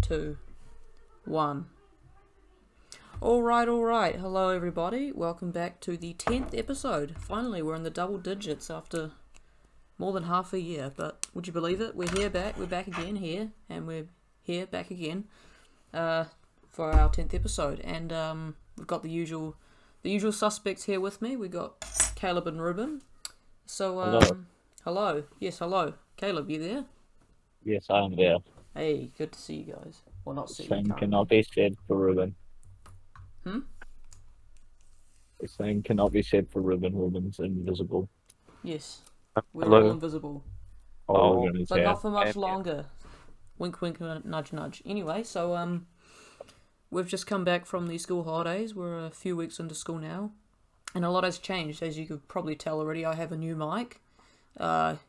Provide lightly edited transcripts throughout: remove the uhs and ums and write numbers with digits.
2, 1. Alright. Hello, everybody. Welcome back to the 10th episode. Finally, we're in the double digits after more than half a year. But would you believe it? We're back again here, and we're here back again for our 10th episode. And we've got the usual suspects here with me. We've got Caleb and Reuben. So, hello. Yes, hello. Caleb, you there? Yes, I am there. Hey, good to see you guys. Well, not see you Same currently. cannot be said for Reuben. Hmm? The same cannot be said for Reuben. Reuben's invisible. Yes. We're Hello. all invisible. Oh, Reuben is But here. not for much longer. Wink, wink, nudge, nudge. Anyway, so, we've just come back from the school holidays. We're a few weeks into school now. And a lot has changed, as you could probably tell already. I have a new mic.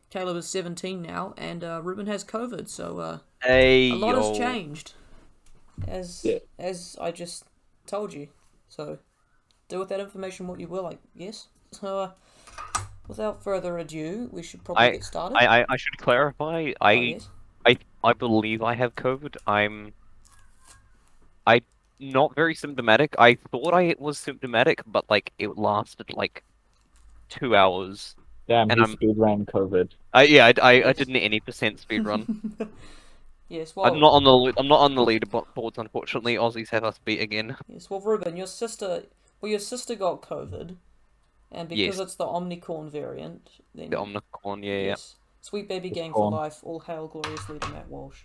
Caleb is 17 now, and Reuben has COVID, so a lot has changed, as I just told you. So do with that information what you will, I guess. So without further ado, we should probably get started. I should clarify. I believe I have COVID. I'm not very symptomatic. I thought I was symptomatic, but like it lasted like 2 hours. Damn, And he speedran COVID. I Yes. did an any percent speed run. Yes, well, I'm not on the leaderboards, unfortunately. Aussies have us beat again. yes, well, Reuben, your sister got COVID, and because Yes. it's the Omnicorn variant, then The Omnicorn, yeah. yes, sweet baby It's gang corn. for life. All hail glorious leader Matt Walsh.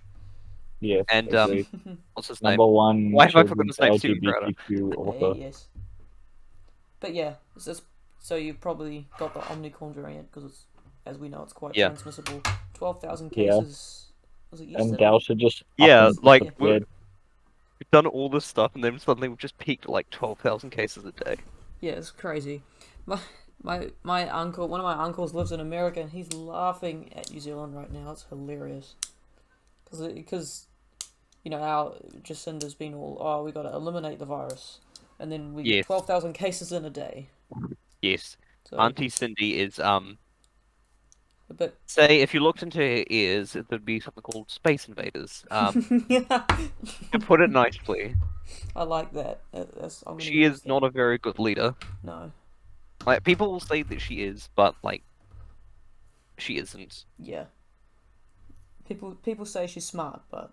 Yes, And agreed. what's his name? Number one Why have I forgotten children's his name? Super LGBTQ author. Hey, yes. But yeah, so you probably got the Omnicorn variant because it's, as we know, it's quite Yeah. transmissible. 12,000 Yeah. cases. Was it And yesterday? Dalsha just Yeah, fucking like disappeared. we've done all this stuff, and then suddenly we've just peaked at like 12,000 cases a day. Yeah, it's crazy. My uncle, one of my uncles lives in America, and he's laughing at New Zealand right now. It's hilarious. Because you know, our Jacinda's been all, oh, we got to eliminate the virus, and then we get Yes. 12,000 cases in a day. Yes. So, Auntie Cindy is but say if you looked into her ears, there'd be something called Space Invaders. To put it nicely, I like that. I'm gonna she use is that. not a very good leader. No. Like people will say that she is, but like she isn't. Yeah. People say she's smart, but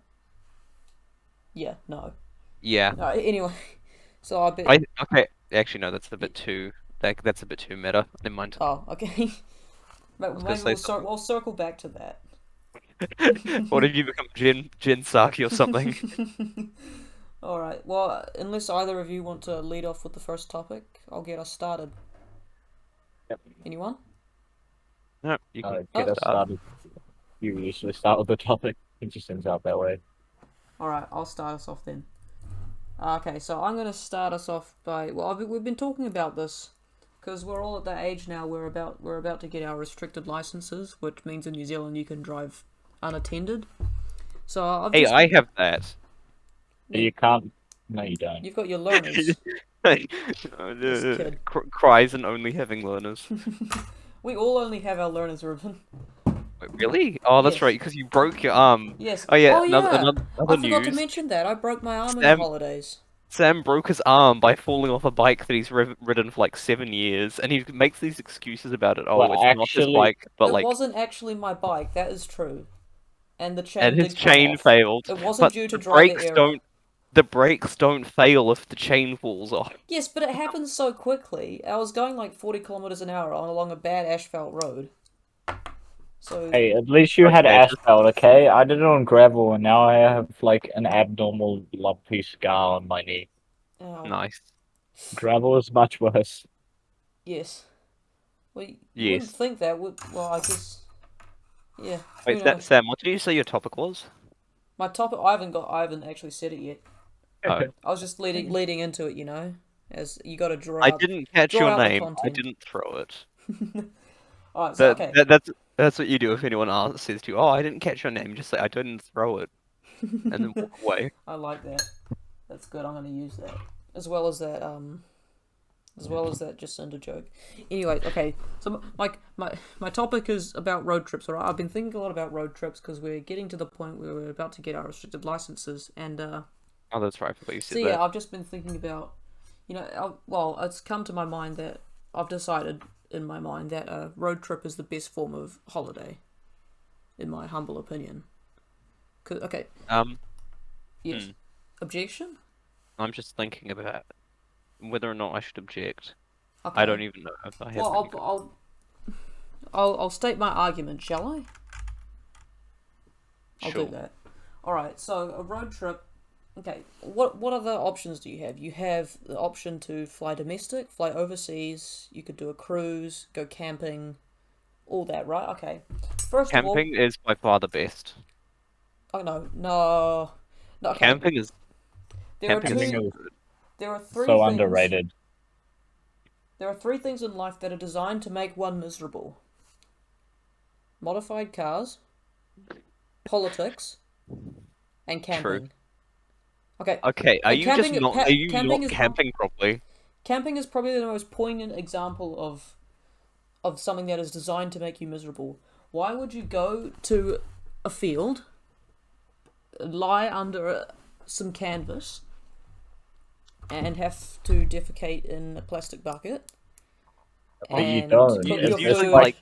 yeah, no. Yeah. No, anyway, so I bet. Okay. Actually, no. That's a bit too. That's a bit too meta. Never mind. Oh, okay. But was maybe gonna say we'll circle back to that. What if you become Jin Saki or something? All right. Well, unless either of you want to lead off with the first topic, I'll get us started. Yep. Anyone? No, you can Get us started. You usually start with the topic. It just ends out that way. All right. I'll start us off then. Okay, so I'm gonna start us off by we've been talking about this because we're all at the age now we're about to get our restricted licenses, which means in New Zealand you can drive unattended. So I have that. You can't. No, you don't. You've got your learners. This kid. Cries and only having learners. We all only have our learners, Reuben. Wait, really? Oh, that's Yes. right, because you broke your arm. Yes. Oh yeah. Oh yeah. Another I forgot to news. mention that I broke my arm in the holidays. Sam broke his arm by falling off a bike that he's ridden for like 7 years, and he makes these excuses about it. Oh, Well, it's not his bike, but it like, wasn't actually my bike. That is true. And the chain and his did come chain off. failed. It wasn't But due to the driver brakes error. the brakes don't fail if the chain falls off. Yes, but it happens so quickly. I was going like 40 kilometers an hour along a bad asphalt road. So Hey, at least you had asphalt, okay? I did it on gravel, and now I have like an abnormal lumpy scar on my knee. ow. Nice. Gravel is much worse. Yes. Well, you Yes. wouldn't think that would. Well, I guess. Yeah. Wait, who knows? Sam, what did you say your topic was? My topic. I haven't actually said it yet. Oh. I was just leading into it, you know, as you got to draw. I out, didn't catch draw your out the name. I content. didn't throw it. All right. So okay. That's what you do if anyone says to you, "Oh, I didn't catch your name." Just say, "I didn't throw it," and then walk away. I like that. That's good. I'm going to use that as well as that. as well as that just a joke. Anyway, okay. So my topic is about road trips. Alright, I've been thinking a lot about road trips because we're getting to the point where we're about to get our restricted licenses, and Oh, that's right. I forgot you so said yeah, that. I've just been thinking about, well, it's come to my mind that I've decided in my mind that a road trip is the best form of holiday, in my humble opinion. Okay, yes. Hmm. Objection? I'm just thinking about whether or not I should object. I Okay. don't even know if I have Well, any good. I'll state my argument, shall I? I'll do Sure. that. All right. So a road trip. Okay. What other options do you have? You have the option to fly domestic, fly overseas. You could do a cruise, go camping, all that, right? Okay. First of all, Camping is by far the best. oh no. Okay. Camping is There are camping is Camping two. so is good. There are three so things. underrated. There are three things in life that are designed to make one miserable: modified cars, politics, and True. camping. Okay. Okay, are you just Camping. not? Are you Camping not is camping properly? Camping is probably the most poignant example of something that is designed to make you miserable. Why would you go to a field, lie under some canvas, and have to defecate in a plastic bucket, But you and don't. You cook just your It's use just food like like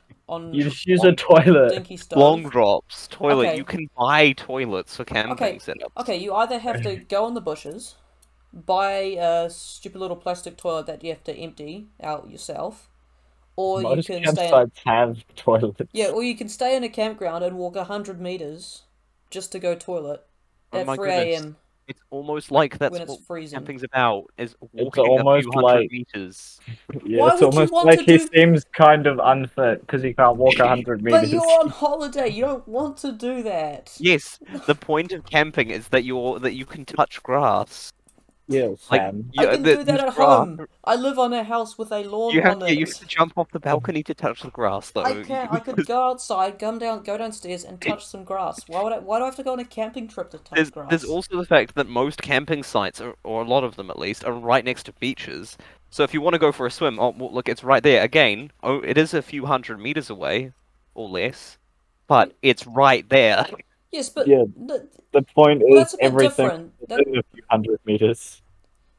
you on just use a long, toilet. dinky long stove? drops toilet. You Okay, can buy toilets for camping okay, setups. okay. You either have to go in the bushes, buy a stupid little plastic toilet that you have to empty out yourself, or you Most can stay in. campsites have Yeah, toilets. or you can stay in a campground and walk 100 meters just to go toilet Oh at my goodness, 3 a.m. it's almost like that's when it's what freezing. camping's about, is It's walking a few almost hundred like meters. yeah, Why it's would you almost want like to he do? seems kind of unfit because he can't walk 100 meters. But you're on holiday. You don't want to do that. Yes, the point of camping is that you can touch grass. Yeah, Like Sam. I you, can do that this at grass. home. I live on a house with a lawn You have on yeah, you have it. to jump off the balcony to touch the grass I though. can. I could go outside, go downstairs, and touch some grass. Why do I have to go on a camping trip to touch There's grass? also the fact that most camping sites, or a lot of them at least, are right next to beaches. So if you want to go for a swim, oh well, look, it's right there. Again, oh, it is a few hundred meters away, or less, but it's right there. Yes, but Yeah, the point well, is that's a bit everything different. is That within a few 100 meters.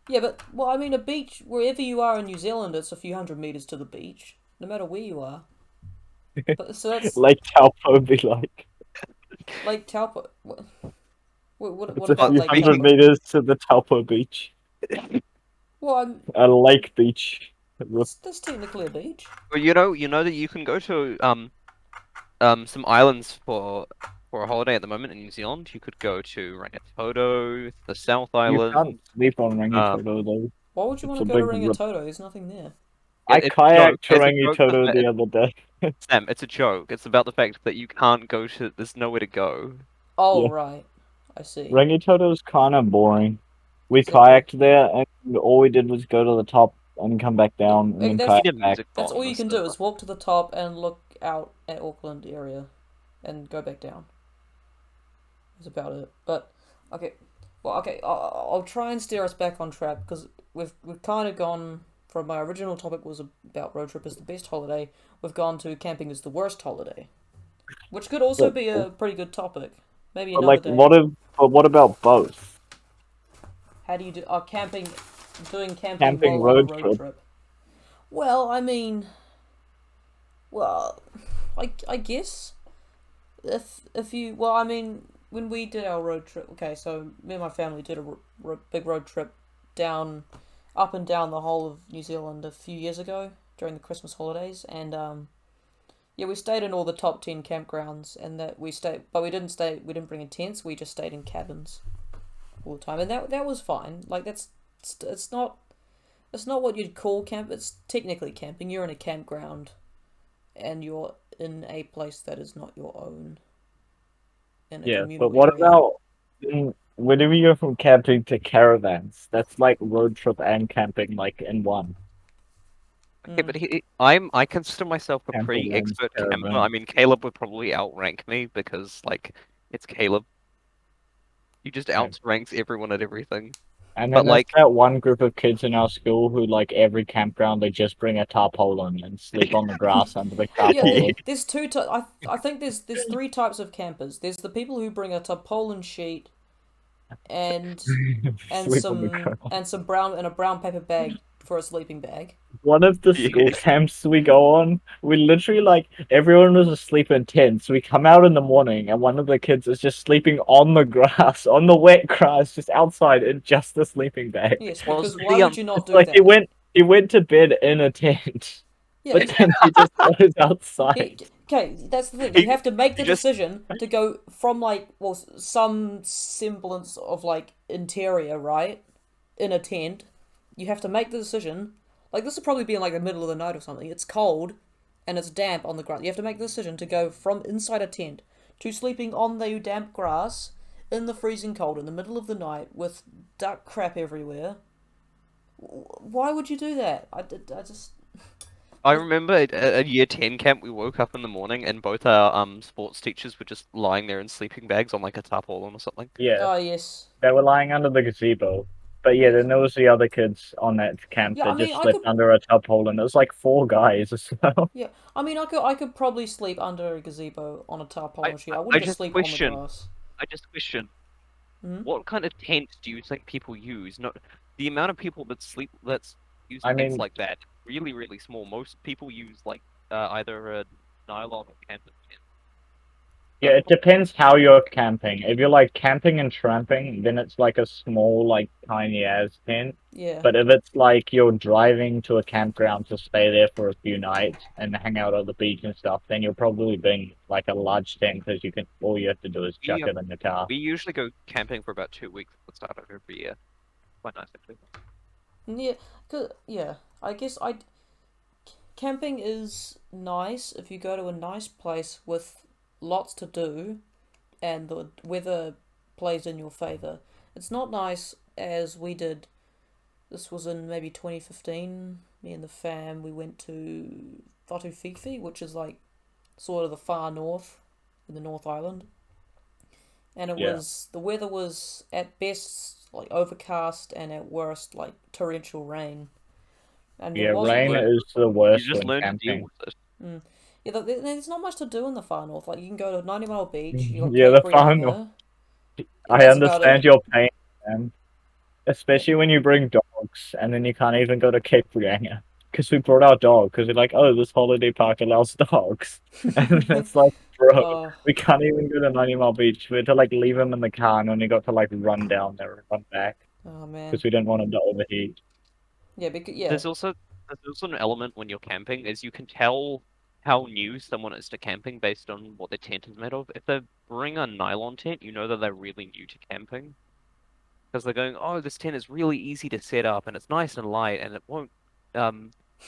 Yeah, but well, I mean, a beach wherever you are in New Zealand, it's a few 100 meters to the beach, no matter where you are. But so that's Lake Taupo be like Lake Taupo. What it's a about But few Lake I mean, hundred Taupo? meters to the Taupo beach, Well, a lake beach. that's technically a beach. well, you know that you can go to some islands for a holiday at the moment in New Zealand. You could go to Rangitoto, the South You can't Island. sleep on Um, Rangitoto though. Why would you It's want a to go to big rip. Rangitoto? There's nothing there. I it's a joke. kayaked to It's a joke. Rangitoto the other day. Sam, it's a joke. It's about the fact that you can't go to. There's nowhere to go. Oh Yeah, right, I see. Rangitoto's kind of boring. We Is that true? kayaked there, and all we did was go to the top and come back down, and then That's We kayak did back. music that's all on you the can do server. is walk to the top and look out at Auckland area, and go back down. That's about it. But okay, well okay, I'll try and steer us back on track because we've kind of gone from my original topic was about road trip is the best holiday. We've gone to camping is the worst holiday, which could also But, be a pretty good topic. Maybe but another like, day. what about both? How do you do camping? Doing camping Camping while on a road road trip. trip. Well, I mean, well, I guess if you well, I mean, when we did our road trip, okay, so me and my family did a big road trip down, up and down the whole of New Zealand a few years ago during the Christmas holidays, and yeah, we stayed in all the top 10 campgrounds, and that we stayed, but we didn't stay, we didn't bring in tents, we just stayed in cabins all the time, and that was fine. Like it's not what you'd call camp. It's technically camping. You're in a campground, and you're in a place that is not your own, in a Yeah, but communal what area. about whenever you go from camping to caravans? That's like road trip and camping, like in one. Okay, Mm. but I consider myself a Camper pretty vans, expert camper. I caravans. mean, Caleb would probably outrank me because like it's Caleb. He just Okay. outranks everyone at everything. And But then there's like, that one group of kids in our school who, like, every campground, they just bring a tarpaulin and sleep on the grass under the Yeah, tarpaulin. there's two. I think there's three types of campers. There's the people who bring a tarpaulin sheet and Sleep on the ground. some brown and a brown paper bag for a sleeping bag. One of the school yes, camps we go on, we literally, like, everyone was asleep in tents. We come out in the morning and one of the kids is just sleeping on the grass, on the wet grass, just outside in just a sleeping bag. Yes, well, because why the would you not It's do like that? he went to bed in a tent, Yeah, but then he just goes outside. okay, that's the thing. You he, have to make he the just decision to go from like some semblance of like interior, right? In a tent. You have to make the decision. Like this would probably be in like the middle of the night or something. It's cold and it's damp on the ground. You have to make the decision to go from inside a tent to sleeping on the damp grass in the freezing cold in the middle of the night with duck crap everywhere. Why would you do that? I just I remember at year 10 camp, we woke up in the morning and both our sports teachers were just lying there in sleeping bags on like a tarpaulin or something. Yeah, oh yes, they were lying under the gazebo. But yeah, yes. then there was the other kids on that camp Yeah, I that mean, just I slept could. under a tarpaulin. It was like four guys as well. Yeah, I mean, I could probably sleep under a gazebo on a I, tarpaulin sheet. I I I wouldn't just just sleep on the question, grass. I just question, Hmm? what kind of tent do you think people use? Not the amount of people that's use I tents mean, like that, really, really small. Most people use like either a nylon or canvas tent. yeah, So it depends how you're camping. If you're like camping and tramping, then it's like a small, like tiny ass tent. Yeah. But if it's like you're driving to a campground to stay there for a few nights and hang out on the beach and stuff, then you'll probably bring like a large tent because you can all you have to do is chuck we it in the car. we usually go camping for about 2 weeks at the start of every year. Quite nice actually. Yeah, yeah. I guess camping is nice if you go to a nice place with lots to do and the weather plays in your favor. It's not nice as we did. This was in maybe 2015. Me and the fam, we went to Whatu Fifi, which is like sort of the far north in the North Island. And Yeah. the weather was at best like overcast and at worst like torrential rain. And there Yeah, You wasn't rain learn is the you worst just when learn to deal camping. with it. mm, yeah, there's not much to do in the far north. Like you can go to 90 Mile Beach, you got Yeah, Cape the fun. Reinga, and I that's about understand it. your pain, man. Yeah. Especially when you bring dogs and then you can't even go to Cape Reinga. Because we brought our dog, because we're like, oh, this holiday park allows dogs. And it's like, bro, Oh, we can't even go to 90 Mile Beach. We had to like leave him in the car and only got to like run down there and run back. oh man. Because we didn't want him to overheat. Yeah, because yeah, There's also an element when you're camping is you can tell how new someone is to camping based on what their tent is made of. If they bring a nylon tent, you know that they're really new to camping because they're going, "Oh, this tent is really easy to set up and it's nice and light and it won't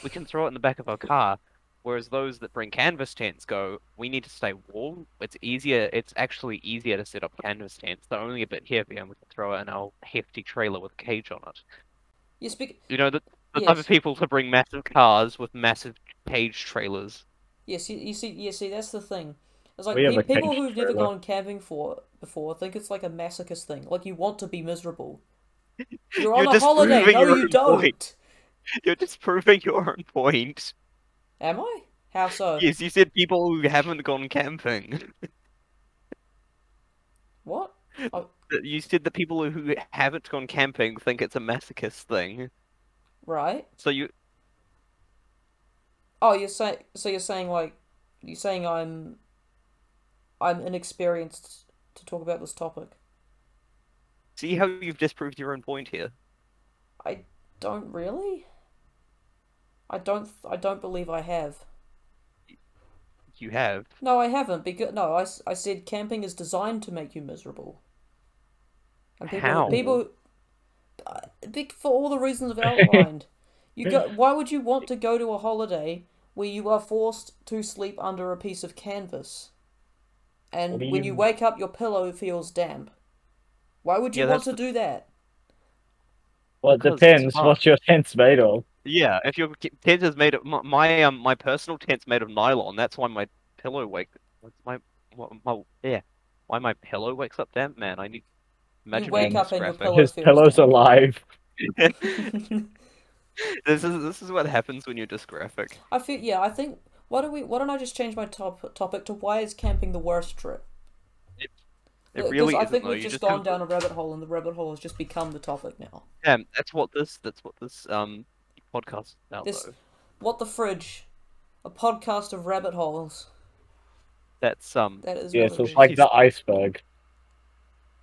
we can throw it in the back of our car." Whereas those that bring canvas tents go, "We need to stay warm. It's easier. It's actually easier to set up canvas tents. They're only a bit heavier and we can throw it in our hefty trailer with a cage on it." you speak. You know, the type of Yes, people to bring massive cars with massive cage trailers. yes. You see, that's the thing. It's like We have a people cage who've never trailer. gone camping before think it's like a masochist thing. Like you want to be miserable. You're on You're a holiday. disproving No, your you own point. don't. You're disproving your own point. Am I? How so? Yes, you said people who haven't gone camping. What? Oh, You said that people who haven't gone camping think it's a masochist thing. right. So you Oh, you're saying like you're saying I'm inexperienced to talk about this topic. see how you've disproved your own point here. I don't really. I don't believe I have. You have. No, I haven't because no, I said camping is designed to make you miserable. And How? for all the reasons I've outlined. Why would you want to go to a holiday where you are forced to sleep under a piece of canvas What do and when you you wake up your pillow feels damp? Why would you Yeah, want that's to do that? Well, it because it's depends fun. what your tent's made of. Yeah, if your tent is made of my personal tent's made of nylon, that's why my pillow wake. What's my yeah? Why my pillow wakes up damp, man? I need. Imagine wake being up and your graphic. pillow His feels pillow's damp. alive. This is what happens when you're dysgraphic. I think why don't I just change my topic to why is camping the worst trip? It, it Because really I isn't think though. we've You just just have gone down a rabbit hole, and the rabbit hole has just become the topic now. damn. That's what this podcast is about This, though. what the fridge, a podcast of rabbit holes. That's That is Yeah, what it so it's is. like the iceberg.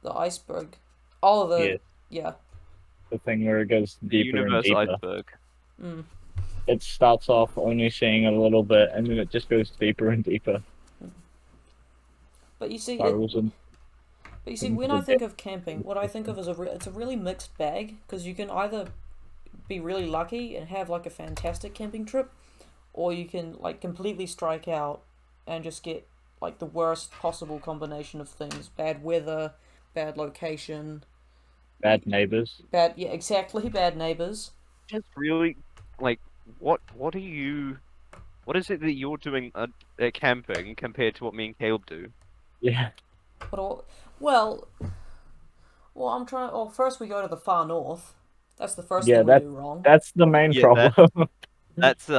The iceberg. Oh, Yeah, yeah. the thing where it goes the deeper and universe deeper. iceberg. Mm. It starts off only seeing a little bit, and then it just goes deeper and deeper. But you see, Spirals into when the I think depth. of camping, what I think of is it's a really mixed bag because you can either be really lucky and have like a fantastic camping trip, or you can like completely strike out and just get like the worst possible combination of things: bad weather, bad location, Bad neighbors. exactly, bad neighbors. Just really like what are you? What is it that you're doing at camping compared to what me and Caleb do? Yeah, But well, I'm trying. Oh, first we go to the far north. That's the first yeah. thing we do wrong. That's the main Yeah, problem. that's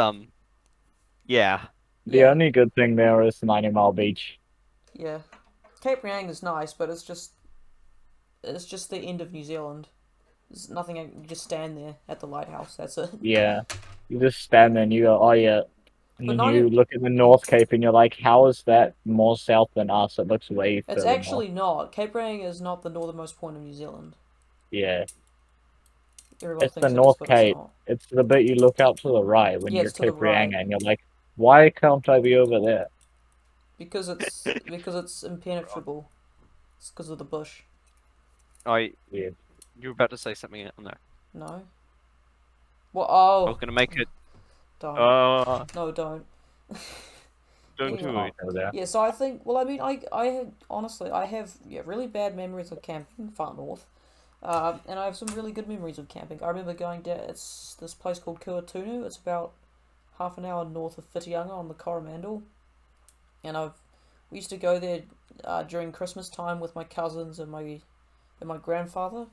yeah. The Yeah, only good thing there is 90 Mile Beach. yeah. Cape Reingang is nice, but it's just the end of New Zealand. There's nothing. You just stand there at the lighthouse. That's it. Yeah, you just stand there and you go, oh yeah, and But then not. you look at the North Cape and you're like, how is that more south than us? It looks way It's further north. actually not. Cape Reingang is not the northernmost point of New Zealand. Yeah, Everyone it's the thinks it is, North but it's Cape. not. It's the bit you look out to the right when Yeah, you're it's to the Cape right Reinga and you're like, why can't I be over there? because it's impenetrable. It's because of the bush. I Weird. you were about to say something. No, No. Well, I was oh, gonna make it. don't. Uh, No, don't. don't Anyway. do it. Over there. Yeah, so I think, well, I mean, honestly, I have really bad memories of camping far north, and I have some really good memories of camping. I remember going down. It's this place called Kuatunu. It's about half an hour north of Whitianga on the Coromandel, and we used to go there during Christmas time with my cousins and my grandfather,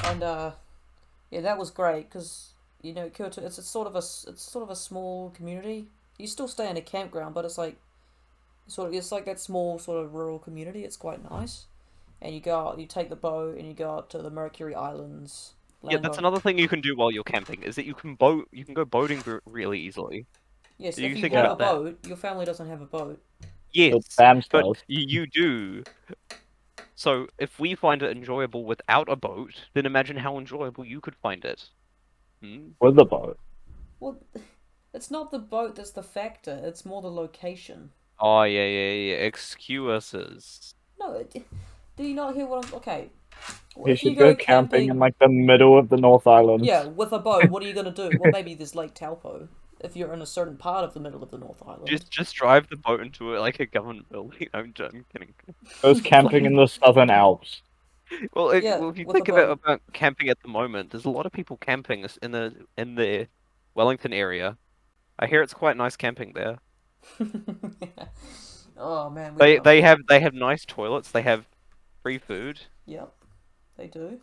and yeah, that was great because Kuatunu, it's sort of a small community. You still stay in a campground, but it's like that small sort of rural community. It's quite nice, and you go out, you take the boat, and you go out to the Mercury Islands. Yeah, Land that's on another thing you can do while you're camping is that you can boat. You can go boating really easily. Yes, Do if you you think have a about that? boat, your family doesn't have a boat. So Yes, Bams but does. you do. So if we find it enjoyable without a boat, then imagine how enjoyable you could find it. Hmm? With the boat. Well, it's not the boat that's the factor. It's more the location. Oh yeah. Excuses. No, do you not hear what I'm? Okay, You if you should go go camping in camping, like the middle of the North yeah, Islands. with a boat, what are you gonna do? Well, maybe there's Lake Taupo if you're in a certain part of the middle of the North Island. Just drive the boat into it like a government building. I'm kidding. Goes camping in the Southern Alps. Well, Yeah, if you with a think boat. about camping at the moment, there's a lot of people camping in the Wellington area. I hear it's quite nice camping there. Oh man, we They don't. they have they have nice toilets. They have free food. Yep, they do.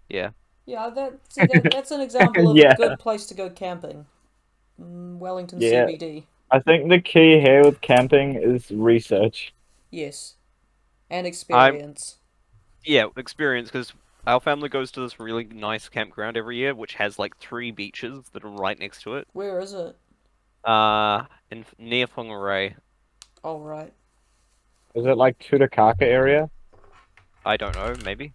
Yeah. Yeah, that's an example of a Yeah, good place to go camping. Wellington yeah. CBD. I think the key here with camping is research. Yes, and I'm experience. yeah experience because our family goes to this really nice campground every year, which has like 3 beaches that are right next to it. Where is it? In near Whangarei. All right. Is it like Tutakaka area? I don't know. Maybe.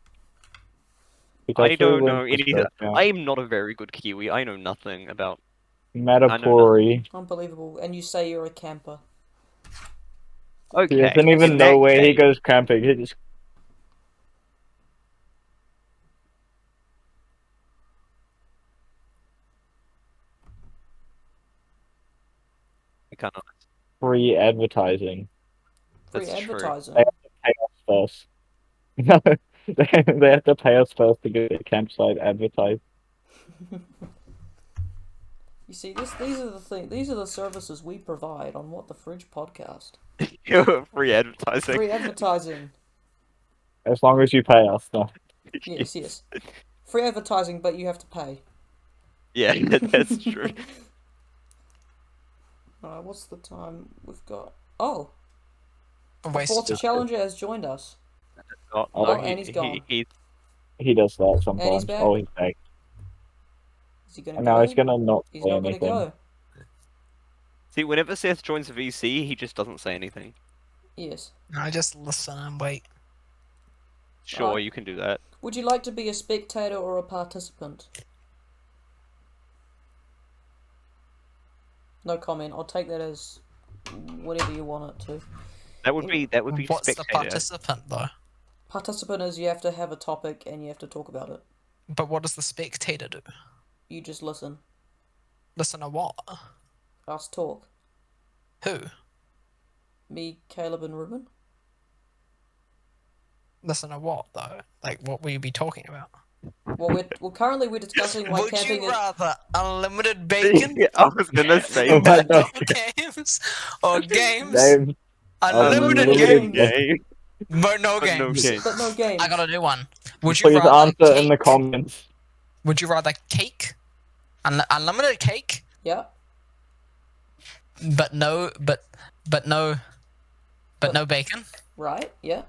It I actually don't linked know this any. first now. I am not a very good Kiwi. I know nothing about. I know nothing. Matapuri. Unbelievable. And you say you're a camper. He Okay, doesn't Yes. even in know that where he case, goes camping. He just I can't. free advertising. Free That's true. advertising. They have to pay us first. No, they have to pay us first to get the campsite advertised. You see, these are the thing. These are the services we provide on What the Fridge podcast. Free advertising. Free advertising. As long as you pay us, no. Yes. Free advertising, but you have to pay. Yeah, that's true. Alright, what's the time we've got? Oh, A the waste fourth of time. challenger has joined us. Oh, and he's gone. He does that And sometimes. he's back. Oh, he's back. Is he gonna And go? now he's gonna not He's say not gonna anything. go. See, whenever Seth joins a VC, he just doesn't say anything. Yes. I just listen and wait. Sure, Right. you can do that. Would you like to be a spectator or a participant? No comment. I'll take that as whatever you want it to. That would be What's the spectator. participant though? Participant is you have to have a topic and you have to talk about it. But what does the spectator do? You just listen. Listen to what? Us talk. Who? Me, Caleb, and Reuben. Listen to what though? Like, what will you be talking about? Well, currently we're discussing why Would camping you is. rather unlimited bacon? I was gonna say Oh my that. God. games or games? Name Unlimited Unlimited games, game, but no but no games. games. But no games. I gotta do one. Would you Please rather answer cake? in the comments. Would you rather cake? Unlimited cake, Yeah. but no bacon, Right. Yeah.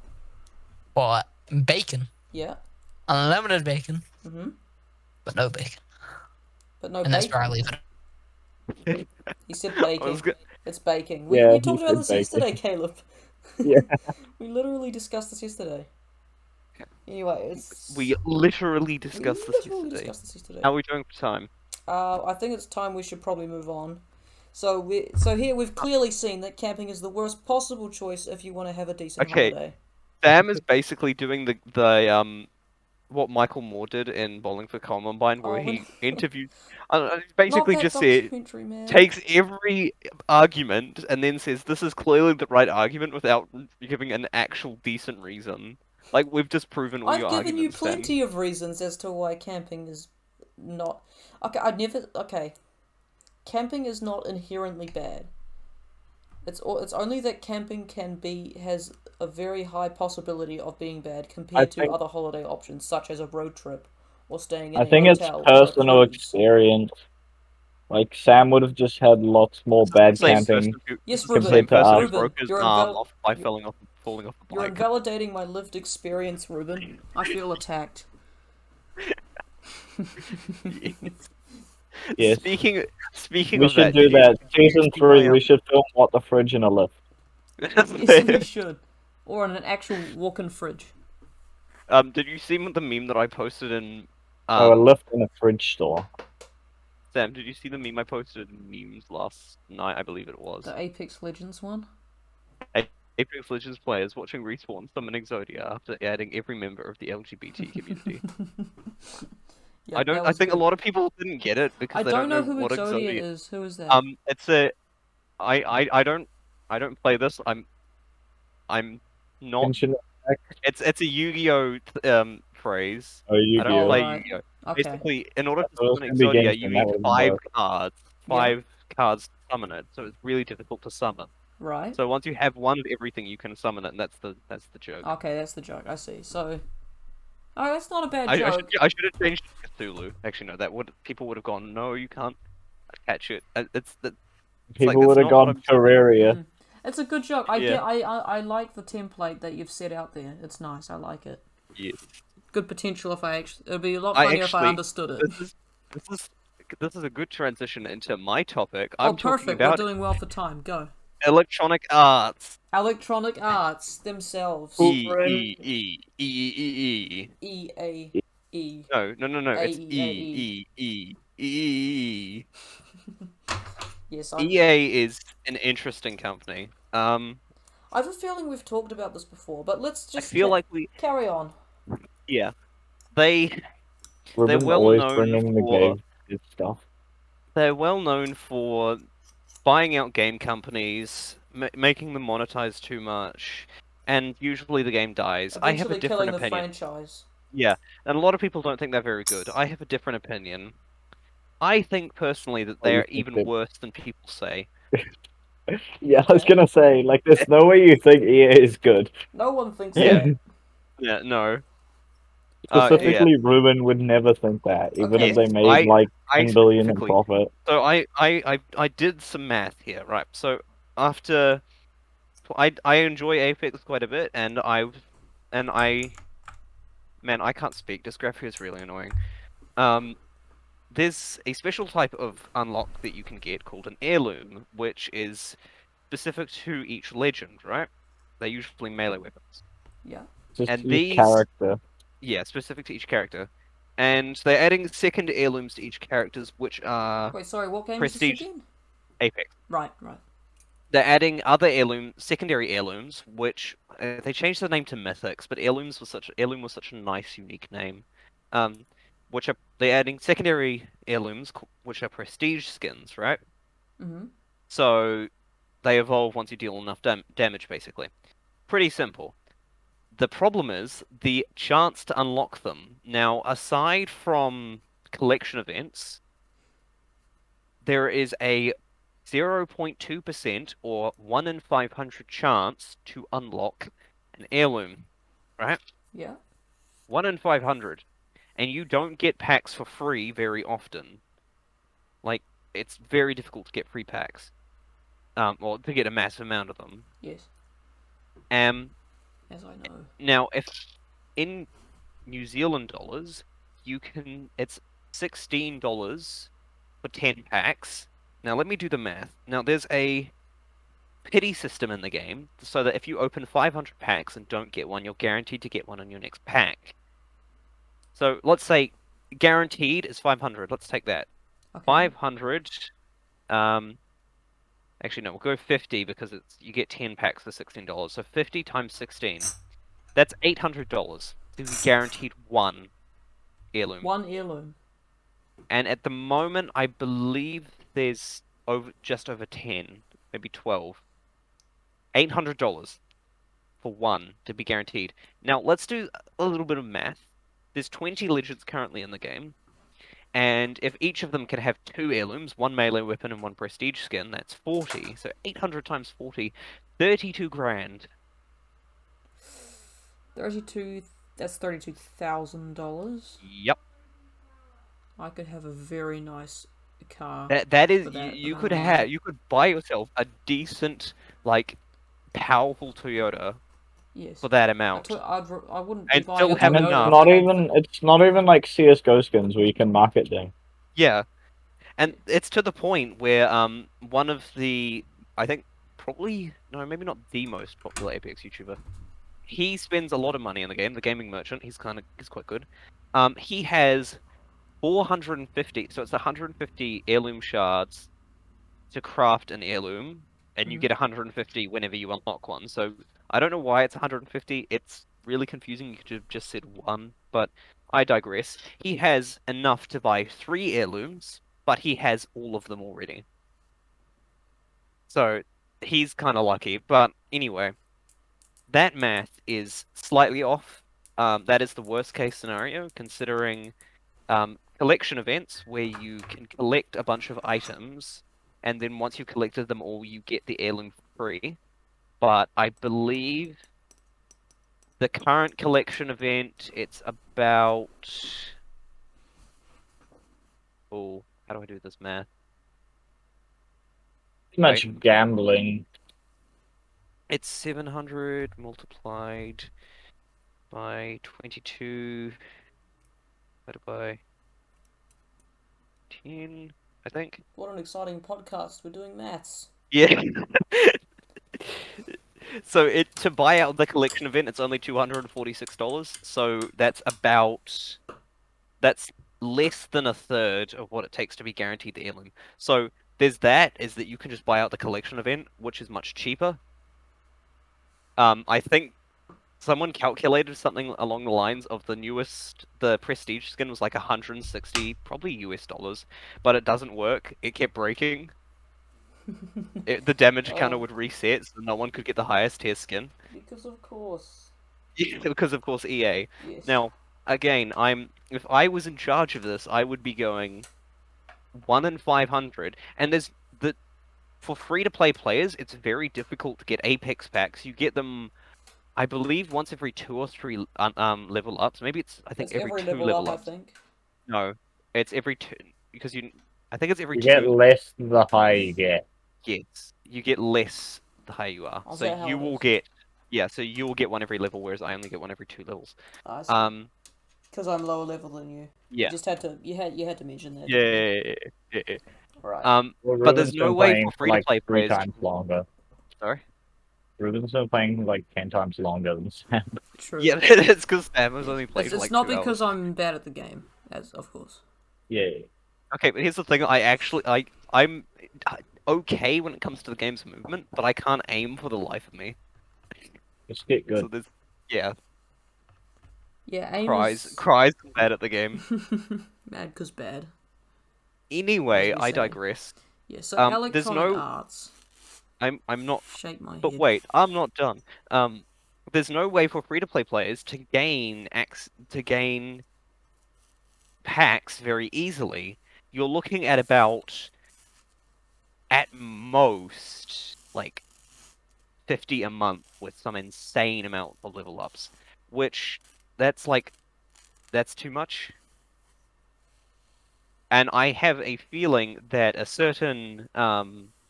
or bacon? Yeah. Unlimited bacon, Mhm. but no bacon. But no And that's bacon. where I leave it. He said I baking. was go- It's baking. We Yeah, we he talked about said this baking. yesterday, Caleb. Yeah. We literally discussed this yesterday. Anyway, we literally we discussed this literally yesterday. discussed this yesterday. How are we doing for time? I think it's time we should probably move on. So here we've clearly seen that camping is the worst possible choice if you want to have a decent Okay. holiday. Sam is basically doing the what Michael Moore did in Bowling for Columbine, where Oh, when- he interviewed. Basically Not that just said documentary, man. takes every argument and then says this is clearly the right argument without giving an actual decent reason. Like we've just proven all I've your given you arguments. Sam. plenty of reasons as to why camping is not. Okay. Camping is not inherently bad. It's only that camping has a very high possibility of being bad compared to think- other holiday options, such as a road trip or staying in I a think it's hotel or a personal cruise. experience. Like Sam would have just had lots more bad Same camping. person who, Yes, the Reuben. same person who Reuben, broke his you're arm inval- off by you're- falling off a You're bike. invalidating my lived experience, Reuben. I feel attacked. Yes. Speaking We of should that, do did you that. see Season my, 3, we should film What the Fridge in a Lift. Yes, we should. Or in an actual walk-in fridge. Did you see the meme that I posted in? Oh, a lift in a fridge store. Sam, did you see the meme I posted in memes last night? I believe it was. The Apex Legends one. Apex Legends players watching Respawn summon Exodia after adding every member of the LGBT community. Yeah, I think a lot of people didn't get it because I they don't know who what Exodia Exodia is. Who is that? It's a I don't play this. I'm not. Genshin Impact. It's a Yu-Gi-Oh phrase. Oh, I don't Yu-Gi-Oh. play right. Yu-Gi-Oh. Okay. Basically, in order to thought it was summon gonna be Exodia, Genshin, you that need would've 5 worked. cards. Yeah. 5 cards to summon it, so it's really difficult to summon. Right. So once you have one of everything, you can summon it, and that's the joke. Okay, that's the joke. I see. So. Oh, that's not a bad I joke. should have changed it to Cthulhu. Actually, no, people would have gone, no, you can't catch it. It's like, People that's would have not gone what I'm- Terraria. Mm. It's a good joke. Yeah. I like the template that you've set out there. It's nice. I like it. Yeah. Good potential if it'd be a lot I funnier if I actually- understood it. This is a good transition into my topic. Oh, I'm talking perfect. We're about doing well for time. Go. electronic arts. Electronic arts themselves. E. E-A-E. No. It's A-E-A-E. E. Yes, EA is an interesting company. I have a feeling we've talked about this before, but let's I just feel like we, carry on. yeah, they Ruben's well always known bringing the for- game good stuff. they're well known for buying out game companies, making them monetize too much, and usually the game dies. I have a Eventually different killing the opinion. franchise. Yeah, and a lot of people don't think they're very good. I have a different opinion. I think personally that Oh, you they're think even they- worse than people say. Yeah, I was Okay. gonna say, like, there's no way you think EA is good. No one thinks Yeah. that. Yeah, no. Yeah. Specifically, Reuben would never think that, even if Okay. they made like I 10 billion in specifically. profit. So I did some math here, right? So after I enjoy Apex quite a bit, and man, I can't speak. Dysgraphia is really annoying. Um, there's a special type of unlock that you can get called an heirloom, which is specific to each legend, right? They're usually melee weapons, Yeah. Just and his these, character. yeah, specific to each character, and they're adding second heirlooms to each characters, which are Wait, sorry, what game is this prestige again? Apex. Right, right. They're adding other secondary heirlooms, which they changed the name to mythics, but heirloom was such a nice, unique name. Um, which are they're adding secondary heirlooms, which are prestige skins, right? Mm-hmm. So they evolve once you deal enough damage, basically. Pretty simple. The problem is the chance to unlock them. Now, aside from collection events, there is a 0.2% or 1 in 500 chance to unlock an heirloom, right? Yeah. 1 in 500. And you don't get packs for free very often. Like, it's very difficult to get free packs. Or to get a massive amount of them. Yes. Um, As I know. Now, if in New Zealand dollars, it's $16 for 10 packs. Now, let me do the math. Now, there's a pity system in the game, so that if you open 500 packs and don't get one, you're guaranteed to get one on your next pack. So let's say guaranteed is 500. Let's take that. Okay. 500. Actually no, we'll go 50 because you get 10 packs for $16. So 50 times 16. That's $800 to be guaranteed one heirloom. One heirloom. And at the moment, I believe there's just over 10, maybe 12. $800 for one to be guaranteed. Now, let's do a little bit of math. There's 20 legends currently in the game, and if each of them can have 2 heirlooms, one melee weapon and one prestige skin, that's 40. So 800 times 40, 32 grand. 32. That's $32,000. Yep. I could have a very nice car. That is for that you amount could of money. you could buy yourself a decent, like, powerful Toyota Yes. for that amount. I wouldn't be And buying still a have And Toyota. enough. it's not even like CS:GO skins where you can market them. Yeah. And it's to the point where one of the, I think, probably, no, maybe not the most popular Apex YouTuber, he spends a lot of money in the game, the gaming merchant. He's quite good. He has 450, so it's 150 heirloom shards to craft an heirloom, and you Mhm. get 150 whenever you unlock one. So I don't know why it's 150. It's really confusing. You could have just said one, but I digress. He has enough to buy 3 heirlooms, but he has all of them already. So he's kind of lucky. But anyway, that math is slightly off. That is the worst case scenario, considering collection events where you can collect a bunch of items, and then once you've collected them all, you get the heirloom free. But I believe the current collection event, it's about... Oh, how do I do this math? Too much gambling. It's 700 multiplied by 22 divided by 10, I think. What an exciting podcast. We're doing maths. Yeah. So to buy out the collection event, it's only $246. So that's less than a third of what it takes to be guaranteed the heirloom. So there's is that you can just buy out the collection event, which is much cheaper. I think someone calculated something along the lines of the prestige skin was like 160, probably US dollars, but it doesn't work. It kept breaking. The damage counter would reset, so no one could get the highest tier skin. Because of course. Because of course EA. Yes. Now, again, if I was in charge of this, I would be going 1 in 500, and for free to play players, it's very difficult to get Apex packs. You get them I believe once every 2 or 3 level ups. Maybe it's I think That's every every 2 level up, level I ups. think. No, it's every 2 because I think it's every You get 2. less the higher you get. Yes, you get less the higher you are. Oh, is So that how you it will is? get so you will get one every level, whereas I only get one every 2 levels. I see. Um, Because I'm lower level than you. You yeah, just had to. You had to mention that. yeah, Didn't you? yeah, yeah, yeah. Right. Well, But there's Ruben's no been way for playing for free to like play 3 players to. times longer. Sorry. Ruben's been playing like 10 times longer than Sam. True. Yeah, it's because Sam has Yes. only played for It's like not 2 because hours. I'm bad at the game, as of course. Yeah. Okay, but here's the thing. I'm okay when it comes to the game's movement, but I can't aim for the life of me. Just get So good. there's yeah, Yeah, aim cries is cries bad at the game. bad because bad, as Anyway, we I say. digress. Yeah. So There's Electronic no. Arts I'm not. shake my But head. wait, I'm not done. There's no way for free-to-play players to gain packs very easily. You're looking at about, at most, like 50 a month with some insane amount of level ups, which that's like that's too much. And I have a feeling that a certain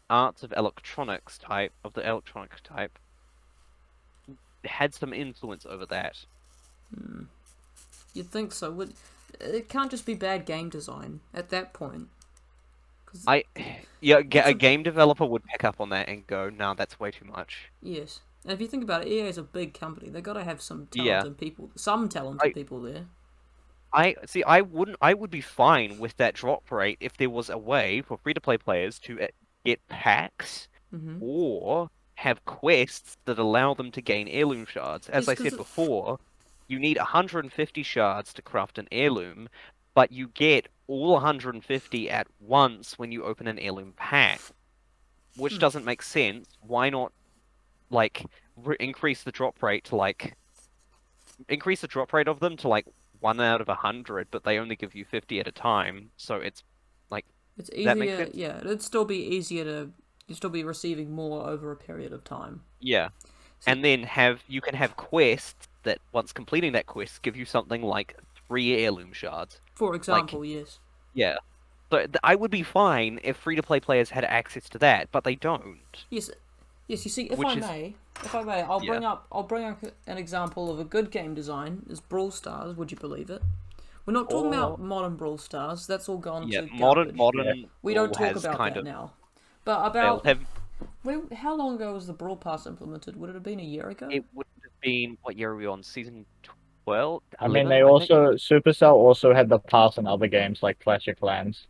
arts of electronics type of the electronic type had some influence over that. You'd think so. It can't just be bad game design at that point. I yeah, What's a a game developer would pick up on that and go, "No, that's way too much." yes? And if you think about it, EA is a big company. They got to have some Yeah, talented people. Some talented I people there. I see. I would be fine with that drop rate if there was a way for free-to-play players to get packs Mm-hmm. or have quests that allow them to gain heirloom shards. As Yes, I because said before, you need 150 shards to craft an heirloom, but you get all 150 at once when you open an heirloom pack, which doesn't make sense. Why not like increase the drop rate to like increase the drop rate of them to like 1 out of 100, but they only give you 50 at a time, so it's like it's that makes easier. sense? Yeah, it'd still be easier to. You'd still be receiving more over a period of time. Yeah. See, And then you can have quests that once completing that quest give you something like 3 heirloom shards. for Like, example, yes. yeah. So I would be fine if free-to-play players had access to that, but they don't. Yes, yes. You see, Which is if I may, I'll yeah. bring up an example of a good game design. Is Brawl Stars? Would you believe it? We're not talking about Oh, modern Brawl Stars. That's all gone Yeah, to modern garbage. yeah. modern We don't Brawl talk has about kind that of now. But failed. about how long ago was the Brawl Pass implemented? Would it have been a year ago? It would have been, what year are we on? Season 12? I mean, 11, they I think? also Supercell also had the pass in other games like Clash of Clans.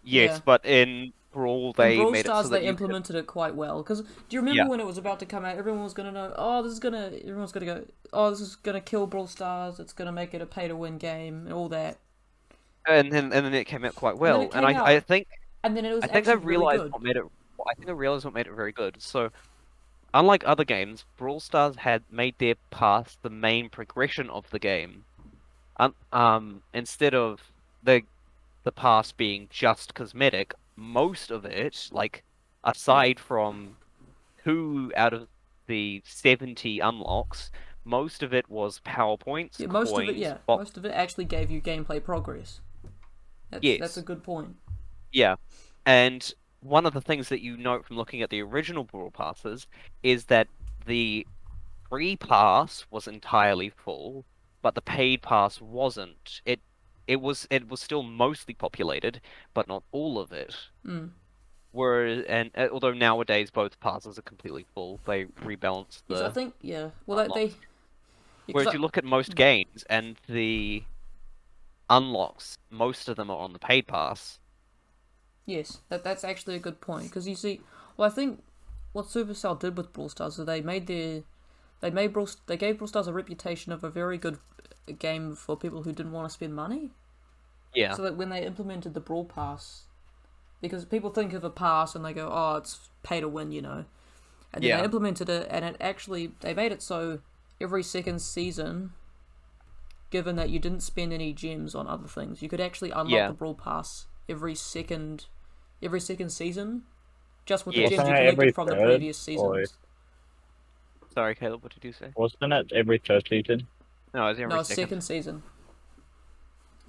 Yeah. Yes, but in Brawl In they Brawl made it so Stars, that they you could. implemented it quite well. Because do you remember Yeah, when it was about to come out? Everyone was gonna know. Oh, this is gonna. Everyone's gonna go. Oh, this is gonna kill Brawl Stars. It's gonna make it a pay-to-win game and all that. and then it came out quite And then well. it And came I out, think and then it was I think I actually very realized good. what made it. I think I realized what made it very good. So, unlike other games, Brawl Stars had made their path the main progression of the game. Instead of the pass being just cosmetic, most of it, like Yeah. aside from 2 out of the 70 unlocks, most of it was PowerPoints, Yeah, coins, most of it actually gave you gameplay progress. That's a yes, good point. yeah. And one of the things that you note from looking at the original Brawl Passes is that the free pass was entirely full, but the paid pass wasn't. It was still mostly populated, but not all of it. Mm. Whereas, and although nowadays both passes are completely full, they rebalance Yes, I the think yeah. Well, they unlocks. yeah, Whereas you look at most games and the unlocks, most of them are on the paid pass. yes, that's actually a good point because you see, well, I think what Supercell did with Brawl Stars is they gave Brawl Stars a reputation of a very good game for people who didn't want to spend money. Yeah, So that when they implemented the Brawl Pass, because people think of a pass and they go, oh, it's pay to win, and then they yeah, implemented it, and they made it so every second season, given that you didn't spend any gems on other things, you could actually unlock yeah, the Brawl Pass every second season, just with the yes. gems Wasn't you it every collected from the third? previous Or seasons. Sorry, Caleb, what did you say? Wasn't it every third season? No, it's every No, second. second season.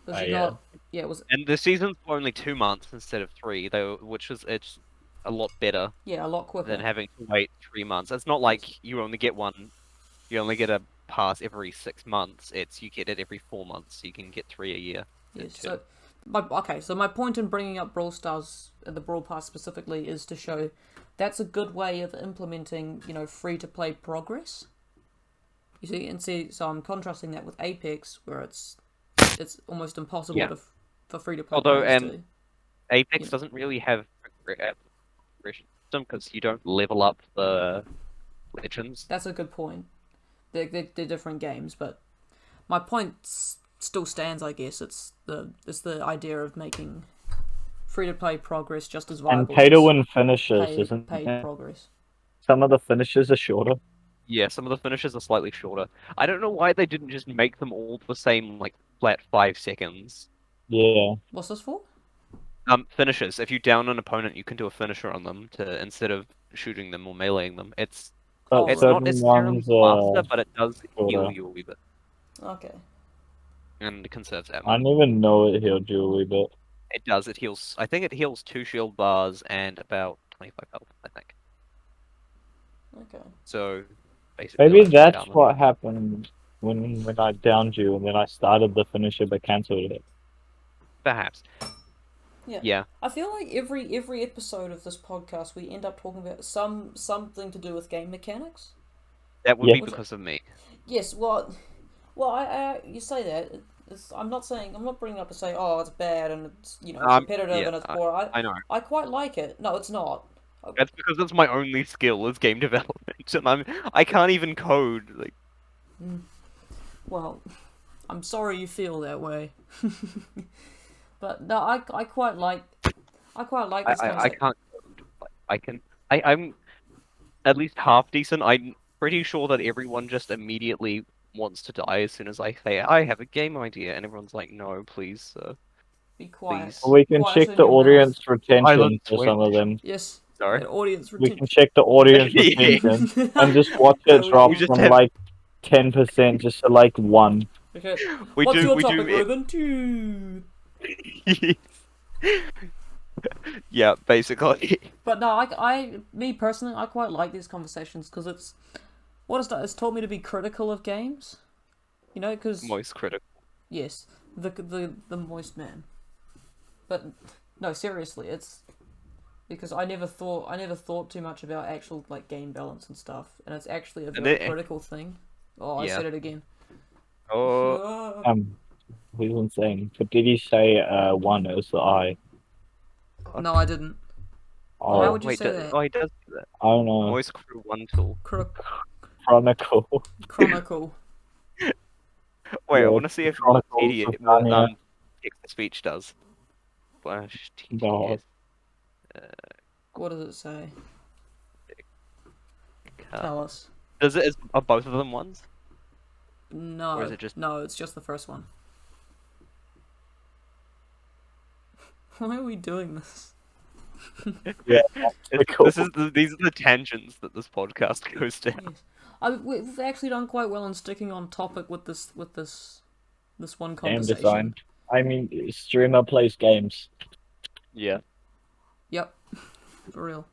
This Oh, is yeah. not. Yeah, it was. And the seasons were only 2 months instead of 3, though, it's a lot better Yeah, a lot quicker. than having to wait 3 months. It's not like you only get a pass every 6 months. It's you get it every 4 months, so you can get 3 a year. Yes. So, so my point in bringing up Brawl Stars, the Brawl Pass specifically, is to show that's a good way of implementing, free to play progress. You see, so I'm contrasting that with Apex, where it's almost impossible Yeah. for free to play Although, players to. Apex Yeah. doesn't really have a progression system because you don't level up the legends. That's a good point. They're different games, but my point still stands. I guess it's the idea of making free to play progress just as viable And pay to as win finishes, isn't paid it? progress. Some of the finishes are shorter. Yeah, some of the finishes are slightly shorter. I don't know why they didn't just make them all the same, like flat 5 seconds. Yeah. What's this for? Finishes. If you down an opponent, you can do a finisher on them instead of shooting them or meleeing them. It's But not certain necessarily ones are faster, but it does heal shorter. you a wee bit Okay. and conserves I ammo. don't even know it healed you a wee bit. It does. It heals. I think it heals 2 shield bars and about 25 health. I think. Okay. So basically, Maybe like that's down them. what happened when I downed you and then I started the finisher but cancelled it. Perhaps. Yeah. Yeah. I feel like every episode of this podcast we end up talking about something to do with game mechanics. That would Yeah. be because of me. Yes. Well, I you say that. I'm not bringing up to say, oh, it's bad and it's repetitive Yeah, and it's boring. I know. I quite like it. No, it's not. That's because that's my only skill is game development, and I can't even code. Like, Well, I'm sorry you feel that way. But no, I quite like this I concept. can't code. Like, I'm at least half decent. I'm pretty sure that everyone just immediately wants to die as soon as I say I have a game idea, and everyone's like, no, please, Be quiet. please. We can Quiet check in the your mouth. audience retention Silent for some of them. Yes. Sorry. That audience We retention. can check the audience Yeah. retention and just watch it drop we just from have- like 10% just to like 1. Okay. We What's do. your We topic, do. Reuben? Two. Yeah, basically. But no, me personally, I quite like these conversations because it's it's taught me to be critical of games. Because Most critical. yes, the moist man. But no, seriously, it's because I never thought too much about actual like game balance and stuff, and it's actually a very critical thing. Oh, I Yeah. said it again. Oh, He was insane. But did he say 1 as the I? No, I didn't. Oh, How would you wait. say that? Oh, he does do that. I don't know. Moist crew 1 tool. Chronicle. Chronicle. Wait, Yeah, I want to see if Chronicles Wikipedia of what Narnia. text to speech does. Slash No. TTS. What does it say? Cut. Tell us. Are both of them ones? No. Or is it just- No, it's just the first one. Why are we doing this? Yeah, cool. These are the tangents that this podcast goes down. Yes. We've actually done quite well in sticking on topic with this one Game conversation. design. I mean, streamer plays games. Yeah. Yep. For real.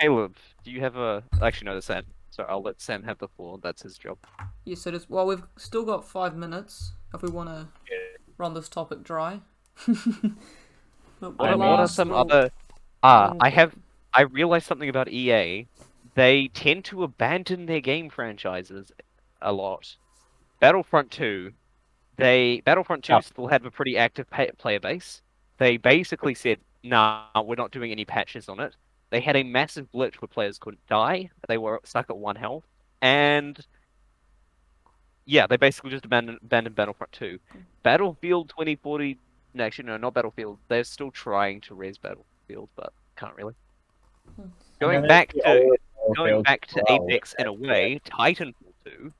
Caleb, do you have a? Actually, no, that's Sam. So I'll let Sam have the floor. That's his job. Yes, it is. Well, we've still got 5 minutes if we want to run this topic dry. But What are some other? I realized something about EA. They tend to abandon their game franchises a lot. Battlefront 2 Yeah. still had a pretty active player base. They basically said, "Nah, we're not doing any patches on it." They had a massive glitch where players couldn't die. They were stuck at 1 health, and yeah, they basically just abandoned Battlefront 2. Battlefield 2040. No, actually, no, not Battlefield. They're still trying to res Battlefield, but can't really. Going back to Apex in a way, Titanfall 2.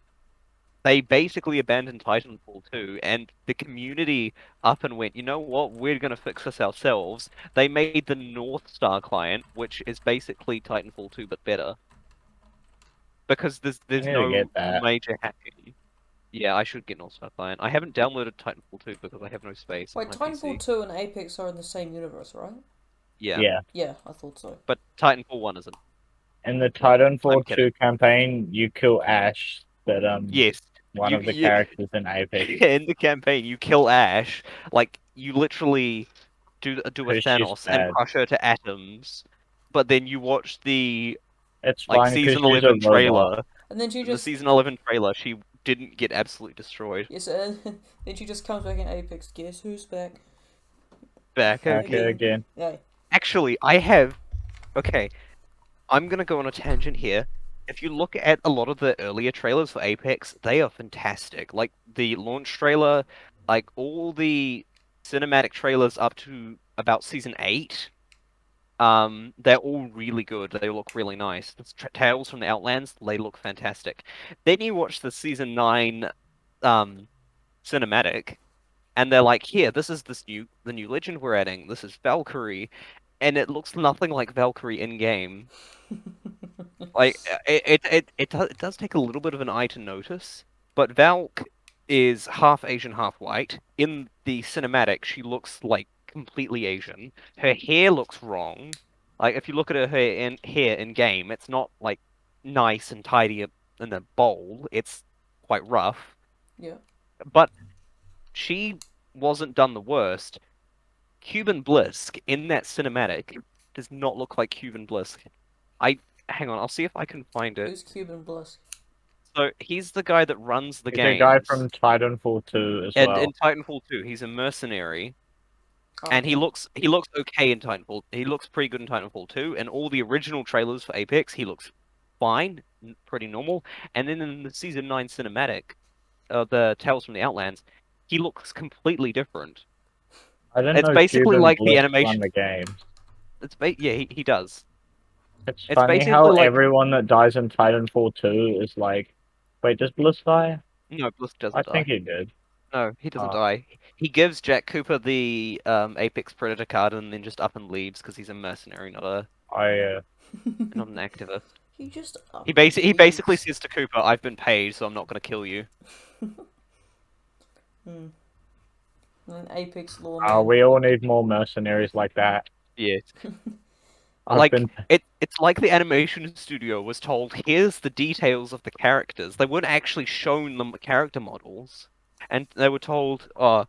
They basically abandoned Titanfall 2, and the community up and went, you know what, we're going to fix this ourselves. They made the North Star client, which is basically Titanfall 2 but better. because there's need to no get that. major hacking. Yeah, I should get North South Lion. I haven't downloaded Titanfall 2 because I have no space Wait, on my Titanfall PC. 2 and Apex are in the same universe, right? Yeah. Yeah. Yeah, I thought so. But Titanfall 1 isn't. In the I'm Titanfall kidding. 2 campaign, you kill Ash, but Yes. one of the you characters in Apex. in the campaign you kill Ash, like you literally do a Because she's Thanos and bad. crush her to atoms. But then you watch the It's like fine because season she's a 11 robot. trailer. And then she In the just season 11 trailer, she didn't get absolutely destroyed. yes, and then she just comes back in Apex. Guess who's back? Back Okay, again. again. Yeah. Actually, I have. Okay, I'm gonna go on a tangent here. If you look at a lot of the earlier trailers for Apex, they are fantastic. Like the launch trailer, like all the cinematic trailers up to about season 8. They're all really good. They look really nice. The Tales from the Outlands, they look fantastic. Then you watch the season 9 cinematic, and they're like, here, this is the new legend we're adding. This is Valkyrie, and it looks nothing like Valkyrie in game. Like it does take a little bit of an eye to notice, but Valk is half Asian, half white. In the cinematic, she looks like completely Asian. Her hair looks wrong. Like if you look at her hair in game, it's not like nice and tidy in a bowl. It's quite rough. Yeah. But she wasn't done the worst. Cuban Blisk in that cinematic does not look like Cuban Blisk. Hang on, I'll see if I can find it. Who's Cuban Bliss? So he's the guy that runs the He's games. a guy from Titanfall 2 as and well. in Titanfall 2, he's a mercenary, Oh, and he okay. looks okay in Titanfall. He looks pretty good in Titanfall 2, and all the original trailers for Apex, he looks fine, pretty normal. And then in the season 9 cinematic, the Tales from the Outlands, he looks completely different. I didn't It's know basically Cuban like the Bliss animation. run the game. Yeah, he does. It's It's funny basically how like everyone that dies in Titanfall 2 is like, wait, does Bliss die? no, Blisk I doesn't die. think he did. No, he doesn't Oh. die. He gives Jack Cooper the Apex Predator card and then just up and leaves because he's a mercenary, not an activist. He just He basically leaves. says to Cooper, "I've been paid, so I'm not going to kill you." And Apex lore. We all need more mercenaries like that. Yes. I've Like been it's like the animation studio was told, "Here's the details of the characters." They weren't actually shown the character models, and they were told, "Oh,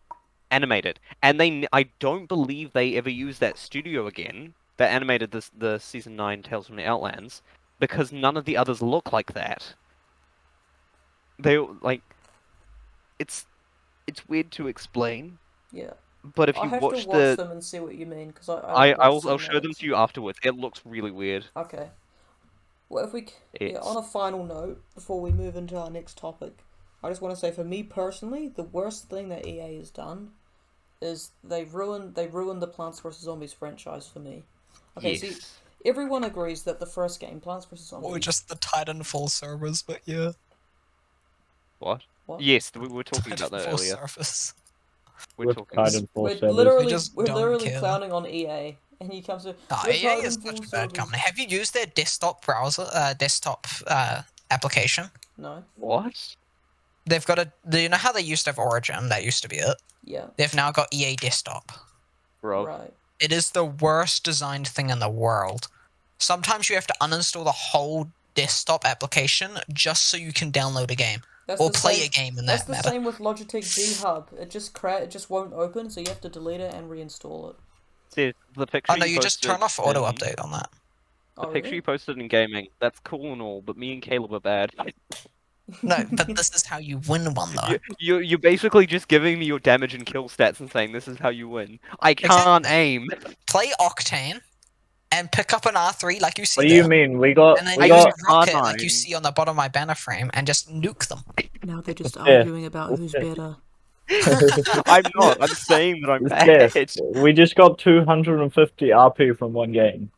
animated." And I don't believe they ever used that studio again that animated the season 9 Tales from the Outlands because none of the others look like that. They like it's weird to explain, Yeah. but if I you have watch to watch them and see what you mean because I'll show them to you afterwards. It looks really weird. Okay. Well, if we on a final note before we move into our next topic, I just want to say for me personally, the worst thing that EA has done is they ruined the Plants vs Zombies franchise for me. Okay, Yes. see, everyone agrees that the first game, Plants vs Zombies, Or just the Titanfall servers, but yeah. What? What? Yes, we were talking about that Titanfall earlier. servers. We're with talking. Titanfall we're servers. literally They just we're don't literally care. clowning on EA, and he comes to No, the EA is Titanfall such a bad servers. company. Have you used their desktop browser, desktop application? No. What? They've got do you know how they used to have Origin? That used to be it. Yeah. They've now got EA Desktop. Bro. Right. It is the worst designed thing in the world. Sometimes you have to uninstall the whole desktop application just so you can download a game. That's Or the play same, a game in That's that the matter. same with Logitech G Hub. It just won't open, so you have to delete it and reinstall it. See, the picture Oh no, you just posted turn off auto in- update on that. The Oh, picture really? you posted in gaming, that's cool and all, but me and Caleb are bad. No, but this is how you win one though. You're basically just giving me your damage and kill stats and saying this is how you win. I can't Exactly. aim. Play Octane and pick up an R3 like you see What do there. you mean? We got And then I use use a rocket R9. like you see on the bottom of my banner frame and just nuke them. Now they're just Yeah. arguing about who's better. I'm not. I'm saying that I'm Yes, bad. we just got 250 RP from one game.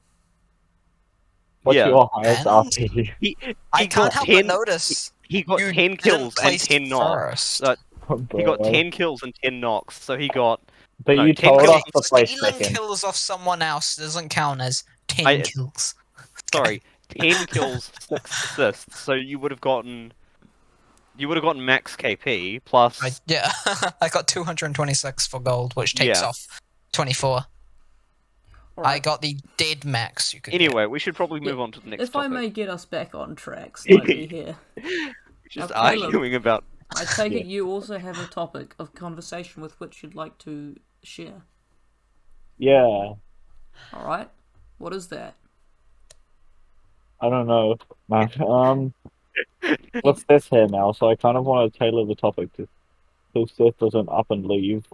What's Yeah. your highest And RP? He I got can't help 10 but notice He got you 10 didn't kills and place 10 knocks. first. He got Bro. 10 kills and 10 knocks, so he got But no, you 10 told kills us to play Stealing second. kills off someone else doesn't count as 10 kills. Sorry, 10 kills, 6 assists, so you would have gotten max KP plus. Yeah, I got 226 for gold, which takes Yeah. off 24. All I right. got the dead max you could Anyway, we should probably Yeah, move on to the next If topic. I may get us back on track slightly here, We're just Now, Caleb- arguing about. I take Yeah. it you also have a topic of conversation with which you'd like to share. Yeah, All right. What is that? I don't know, man. What's this here now? So I kind of want to tailor the topic to so Seth doesn't up and leave.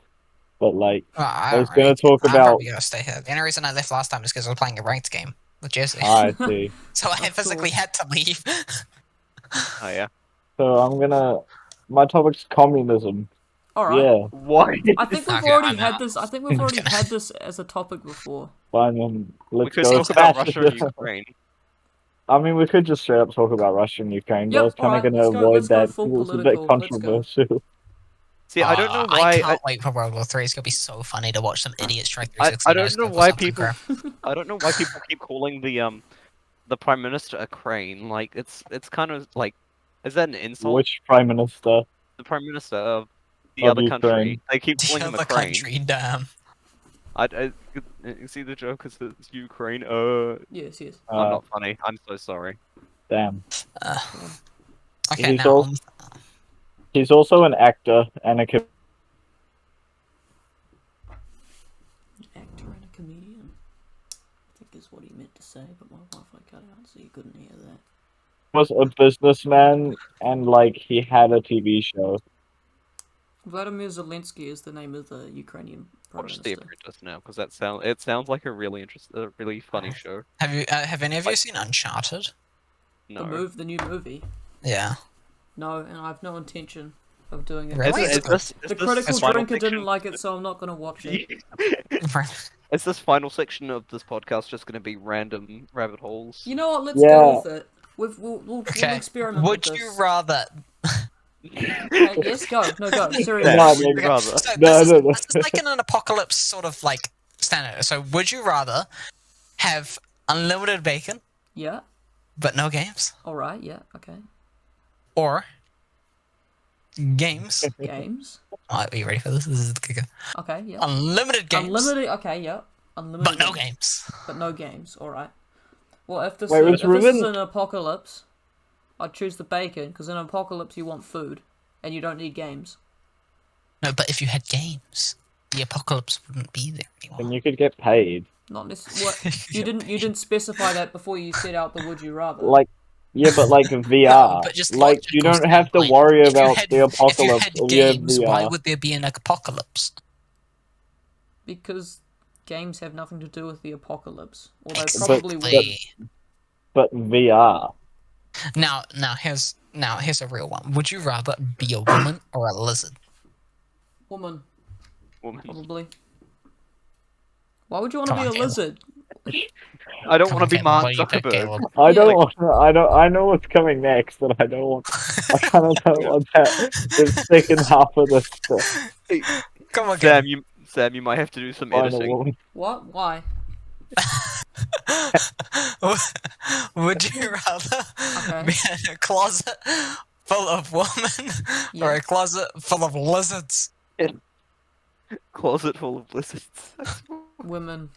But like, I was gonna talk I'm about. probably gonna stay here. The only reason I left last time is because I was playing a ranked game with Jesse. I see. So I Of physically course. had to leave. Oh yeah. So I'm gonna. My topic's communism. All right. Yeah, Why? I think we've Okay, already I'm had out. this. I think we've already had this as a topic before. fine. We Let's could go. talk about Russia and fascism. Ukraine. I mean, we could just straight up talk about Russia and Ukraine, but I was Yep. kind Alright. of gonna Let's go. avoid Let's go that. full It was a bit political. Let's go. controversial. See, I don't know I why. can't wait for World War 3. It's gonna be so funny to watch some idiots try I 360 don't know no-scope or why something people. crap. I don't know why people keep calling the prime minister a crane. Like it's kind of like, is that an insult? Which prime minister? The prime minister of the Of other country. Ukraine. They keep The calling him a other crane. country, damn. You see the joke? It's Ukraine. Yes. Yes. I'm not funny. I'm so sorry. Damn. Okay, He's now all- He's also an actor and a. Actor and a comedian. I think is what he meant to say, but my Wi-Fi cut out, so you couldn't hear that. Was a businessman and like he had a TV show. Vladimir Zelensky is the name of the Ukrainian prime Watch The minister. Apprentice now, because it sounds like a really funny show. have any of you seen Uncharted? No. The new movie. Yeah. No, and I have no intention of doing it. Really? Is this The this critical final drinker section- didn't like it, so I'm not gonna watch it. Is this final section of this podcast just going to be random rabbit holes? You know what? Let's Yeah. go with it. We'll Okay. experiment Would with you this. rather? Okay, yes, go. No, go. Seriously. Yeah. No, would you maybe- rather? So No, this, no, is, no. this is like in an apocalypse sort of like standard. So would you rather have unlimited bacon Yeah. but no games, All right. Yeah. Okay. or games? Games. Are you ready for this? This is the kicker. Okay. Yeah. Unlimited games, Unlimited. Okay. Yeah. Unlimited. but no games. games. But no games. All right. Well, if this, Wait, if was this is Reuben- an apocalypse, I'd choose the bacon because in an apocalypse you want food and you don't need games. No, but if you had games, the apocalypse wouldn't be there And anymore. you could get paid. Not necessarily. What you didn't specify that before you set out the would you rather. Like, yeah, but like VR. but just like, you logical don't have to standpoint, worry if you about had- the If you apocalypse had if you have games, why VR. would there be an apocalypse? Because games have nothing to do with the apocalypse. Although But- probably would. Exactly. But VR. Now here's a real one. Would you rather be a woman or a lizard? Woman, Woman. probably. Why would you want to Come be on, a Caleb. lizard? I don't Come want to on, be Caleb, Mark what do you pick, Zuckerberg. Caleb? I Yeah, don't like- want. I know what's coming next, but I don't want. I kind of don't want that. The second half of this Come on, Caleb. Sam, you might have to do some final editing. one. What? Why? Would you rather Okay. be in a closet full of women or Yeah. a closet full of lizards? Closet full of lizards. Women.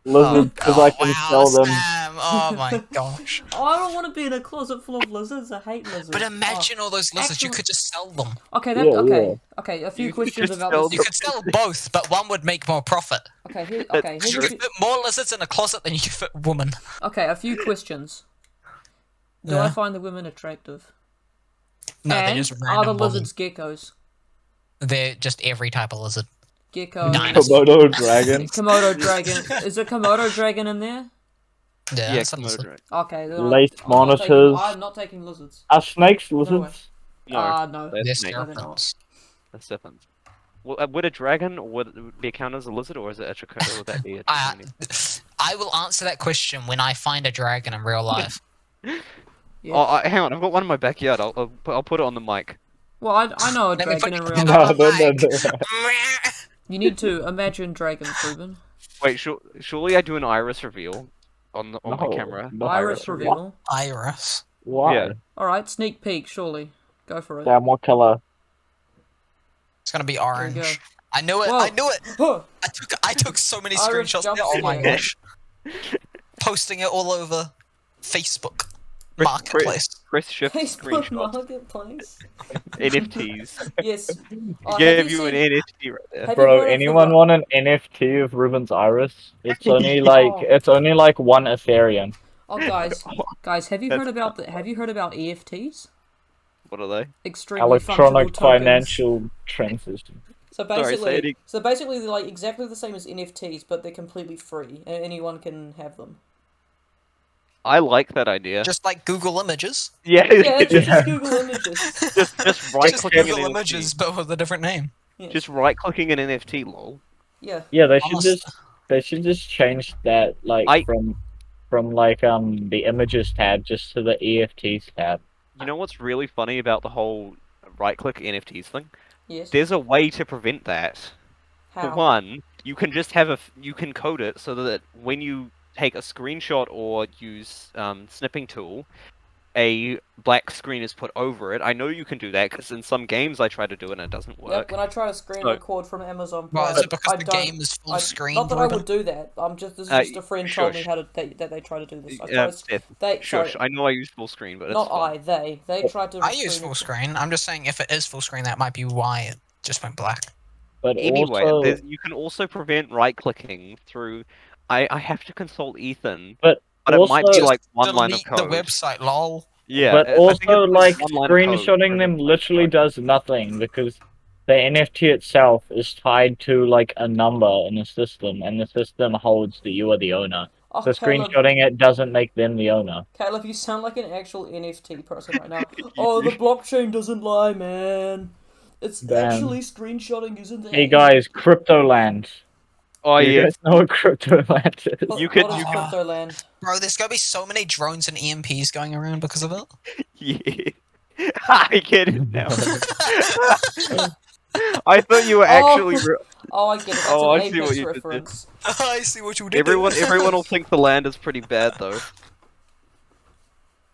Lizards, because I can wow, sell them. Sam. Oh my gosh. Oh, I don't want to be in a closet full of lizards. I hate lizards. But imagine all those lizards, you actually- could just sell them. Oh. Okay, that, Yeah, okay, yeah. okay. A few You could questions just about sell this. You could sell both, but one would make more profit. Okay, here's Because you a could few, fit more lizards in a closet than you could fit women. okay, a few questions. Do Yeah. I find the women attractive? No, and they're just are random the women. lizards geckos? They're just every type of lizard. Gecko. Dinosaur. Komodo dragon. Komodo dragon. Is there Komodo dragon in there? Yeah, Yeah, that's a lizard. Komodo. Okay. Then Lace monitors. I'm not taking lizards. Are snakes way. lizards? No, No. they're They're snakes. serpents. They're serpents. Well, would a dragon would it be counted as a lizard, or is it a chakotay? Would that be a chakotay? I will answer that question when I find a dragon in real life. Yeah. Oh, hang on, I've got one in my backyard. I'll put it on the mic. Well, I know a Let me dragon in put real it life. on No, the no, mic. You need to imagine dragons, Reuben. Wait, surely I do an iris reveal. on No, my camera. no, Iris What? reveal. Iris. Why? Yeah. Alright, sneak peek, surely. Go for it. Damn, what color? It's gonna be There you orange. go. I knew it. Whoa. I knew it. Huh. I took so many Iris screenshots jump there. Oh my scare. gosh. Posting it all over Facebook Chris- Marketplace. Chris Shift Facebook screenshots. Marketplace. NFTs. Yes. Oh, Give have you you an seen- NFT right there. Have you Bro, heard of the anyone ri- want an NFT of Reuben's Iris? It's only Oh. it's only like 1 Ethereum. Oh, guys, have you That's heard about EFTs? What are they? Extremely fungible Electronic tokens. financial transition. So Sorry, say it basically, they're like exactly the same as NFTs, but they're completely free, and anyone can have them. I like that idea. Just like Google Images. Yeah, Yeah, just Yeah. Google images. just right Just clicking Google an Images, NFT. but with a different name. Yeah. Just right clicking an NFT, lol. Yeah. Yeah, Honest- they should just change that from like the images tab just to the EFTs tab. You know what's really funny about the whole right click NFTs thing? Yes. There's a way to prevent that. For How? one, you can just you can code it so that when you take a screenshot or use snipping tool, a black screen is put over it. I know you can do that because in some games I try to do it and it doesn't Yep. work. When I try to screen So- record from Amazon Well, Prime, is it because I the don't- game is full I- screen? Not that I Reuben? would do that. This is just a friend told me shush. how to they tried to do this. I tried to, Seth, they shush. sorry, I know I use full screen, but it's not fine. they tried to. I use screen full screen. I'm just saying if it is full screen, that might be why it just went black. But Anyway, also, you can also prevent right clicking through. I have to consult Ethan, but it might be also- like one line of Delete code. the website, lol. Yeah, but I think also it's like one line of code screenshotting for them the literally website. does nothing because the NFT itself is tied to like a number in the system, and the system holds that you are the owner. Oh, So Caleb, screenshotting it doesn't make them the owner. Caleb, you sound like an actual NFT person right now. Oh, the blockchain doesn't lie, man. It's Damn. actually screenshotting, isn't it? Hey guys, Cryptoland. Oh Do you yeah, guys know what Cryptoland is? What- you could- what is you could- Cryptoland? Bro, there's gonna be so many drones and EMPs going around because of it. yeah. I get it now. I thought you were actually. Oh, I get it. That's Oh, an I see what Apex you did there. reference. I see what you did. Everyone will think the land is pretty bad though.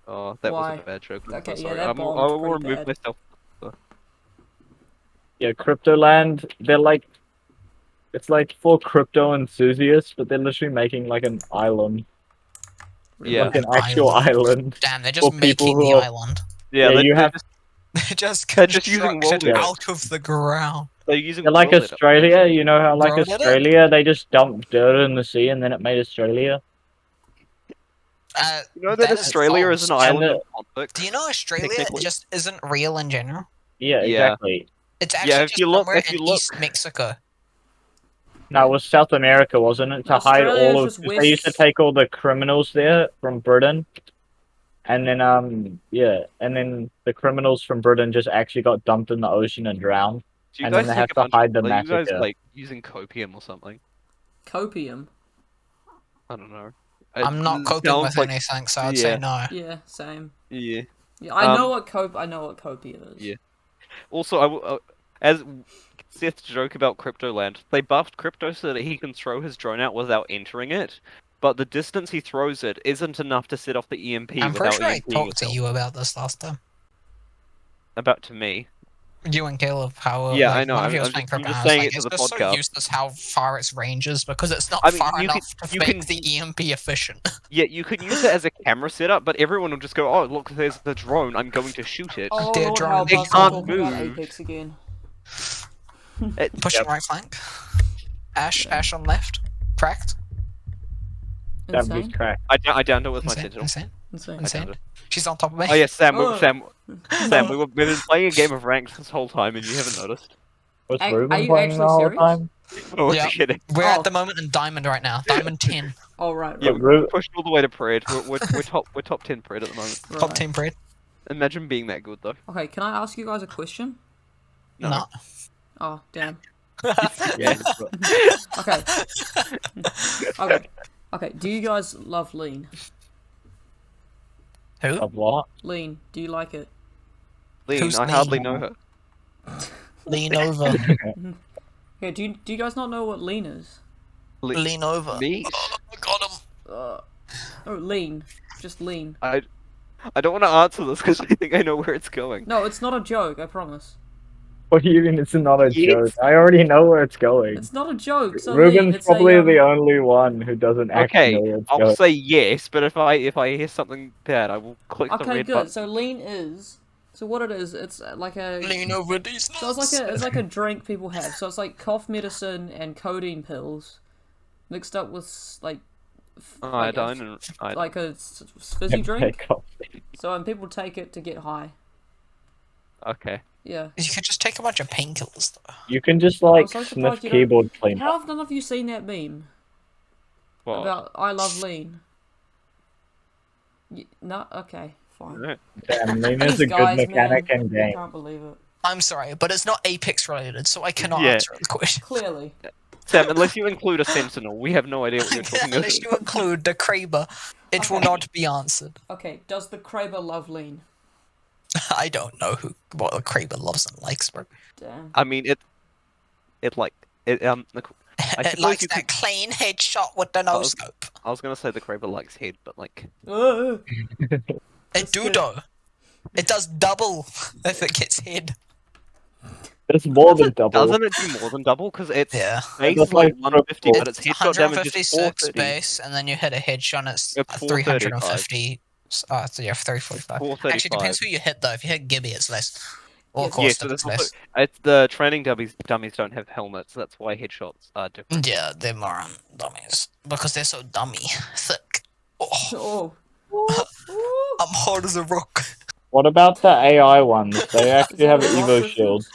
Oh, that Why? was a bad joke. I'm Okay, so yeah, sorry. that I bombed will pretty remove bad. myself. Yeah, Cryptoland. They're like, it's like for crypto enthusiasts, but they're literally making like an island, Yeah. like an actual island. Damn, they're For just people making who the are- island. Yeah, you have. They're just They're just using constructed world out of the ground. they're using. They're like world edit. Australia. You know how like Bro, did it? Australia, they just dumped dirt in the sea and then it made Australia. You know that is Australia is an false. island And of conflict. Do you know Australia Technically. just isn't real in general? Yeah, Yeah. exactly. It's Yeah, actually if just you look- somewhere if you in look- East Mexico. No, it was South America, wasn't it? To hide Australia all is of. just They used to west- take all the criminals there from Britain, and then and then the criminals from Britain just actually got dumped in the ocean and drowned. Do you And then guys they take have a to bunch hide the of, are you guys massacre. like using copium or something? Copium. I don't know. I'm not It coping sounds with like- anything, so I'd yeah. say no. Yeah, same. Yeah. Yeah, I know Um, what copium is. Yeah. Also, I will, as Seth's joke about Cryptoland, they buffed Crypto so that he can throw his drone out without entering it, but the distance he throws it isn't enough to set off the EMP I'm without pretty sure I EMPing talked to itself. you about this last time. About to me. You and Caleb, how Yeah, I like, know, one of you I'm was just- playing I'm Crypto, just and I was saying like, it to it's the just so podcast. useless how far its range is because it's not I mean, far you enough to you make can- the EMP efficient. Yeah, you could use it as a camera setup, but everyone will just go, oh, look, there's the drone, I'm going to shoot it. Oh Dear Lord, drone, how they about can't talking about move. Apex again? Pushing right flank. Ash on left. Cracked. That was Insane. cracked. I downed it with my Insane. sentinel. Insane. Insane. I Insane. downed it. She's on top of me. Oh yeah, Sam, Oh. Sam, we've been playing a game of ranks this whole time and you haven't noticed. Was Are Reuben you playing actually the whole serious? time? I was Yeah. kidding. We're Oh. at the moment in Diamond right now. Diamond 10. Oh right, Yeah, right. we're pushed all the way to Pred. We're top 10 Pred at the moment. right. Top 10 breed. Imagine being that good though. Okay, can I ask you guys a question? No. No. Oh damn. Yeah. Okay. Okay. Okay. Do you guys love lean? Who? Of what? Lean. Do you like it? Lean, Who's I hardly Lean? know her. Lean over. Yeah. Do you guys not know what lean is? Lean over. Me? Oh, got him. Oh, lean. Just lean. I don't want to answer this because I think I know where it's going. No, it's not a joke, I promise. What do you mean it's not a Yes. joke? I already know where it's going. It's not a joke, so lean. Reuben's It's probably a, the only one who doesn't actually know Okay, where it's I'll going. say yes, but if I hear something bad, I will click the Okay, red good. button. So lean is... So what it is, it's like a... Lean over these nuts. So it's like a drink people have. So it's like cough medicine and codeine pills mixed up with like Iodine and iodine. like a fizzy drink. Take off. So people take it to get high. Okay. Yeah. You could just take a bunch of painkillers, though. You can just like so sniff surprised you don't- keyboard cleaner. How have none of you seen that meme What? about I love lean? No, okay, fine. No. Damn, Lean is These a good guys, mechanic man, in I game. can't believe it. I'm sorry, but it's not Apex related, so I cannot Yeah. answer the question. Clearly. Sam, unless you include a sentinel, we have no idea what you're talking about. Unless you include the Kraber, it will Okay. not be answered. Okay, does the Kraber love lean? I don't know what the Kraber loves and likes, bro. Damn. I mean, it I It suppose likes you that could. clean headshot with the no was- scope. I was gonna say the Kraber likes head, but like, Ugh. It do good. though. It does double if it gets hit. It's more than double. doesn't it do more than double? Because it's Yeah. base That's is like like 150, triple. but its headshot damage is 156 430. base, and then you hit a headshot, it's It's 350. So yeah, 345. Actually, 435. depends who you hit though. If you hit Gibby, it's less. Or of Yeah, course, Yes, but it's it's also, less. it's the training dummies don't have helmets. That's why headshots are different. Yeah, they're more dummies because they're so dummy thick. Oh, Oh. I'm hard as a rock. What about the AI ones? They actually that have a rock Evo reference? shields.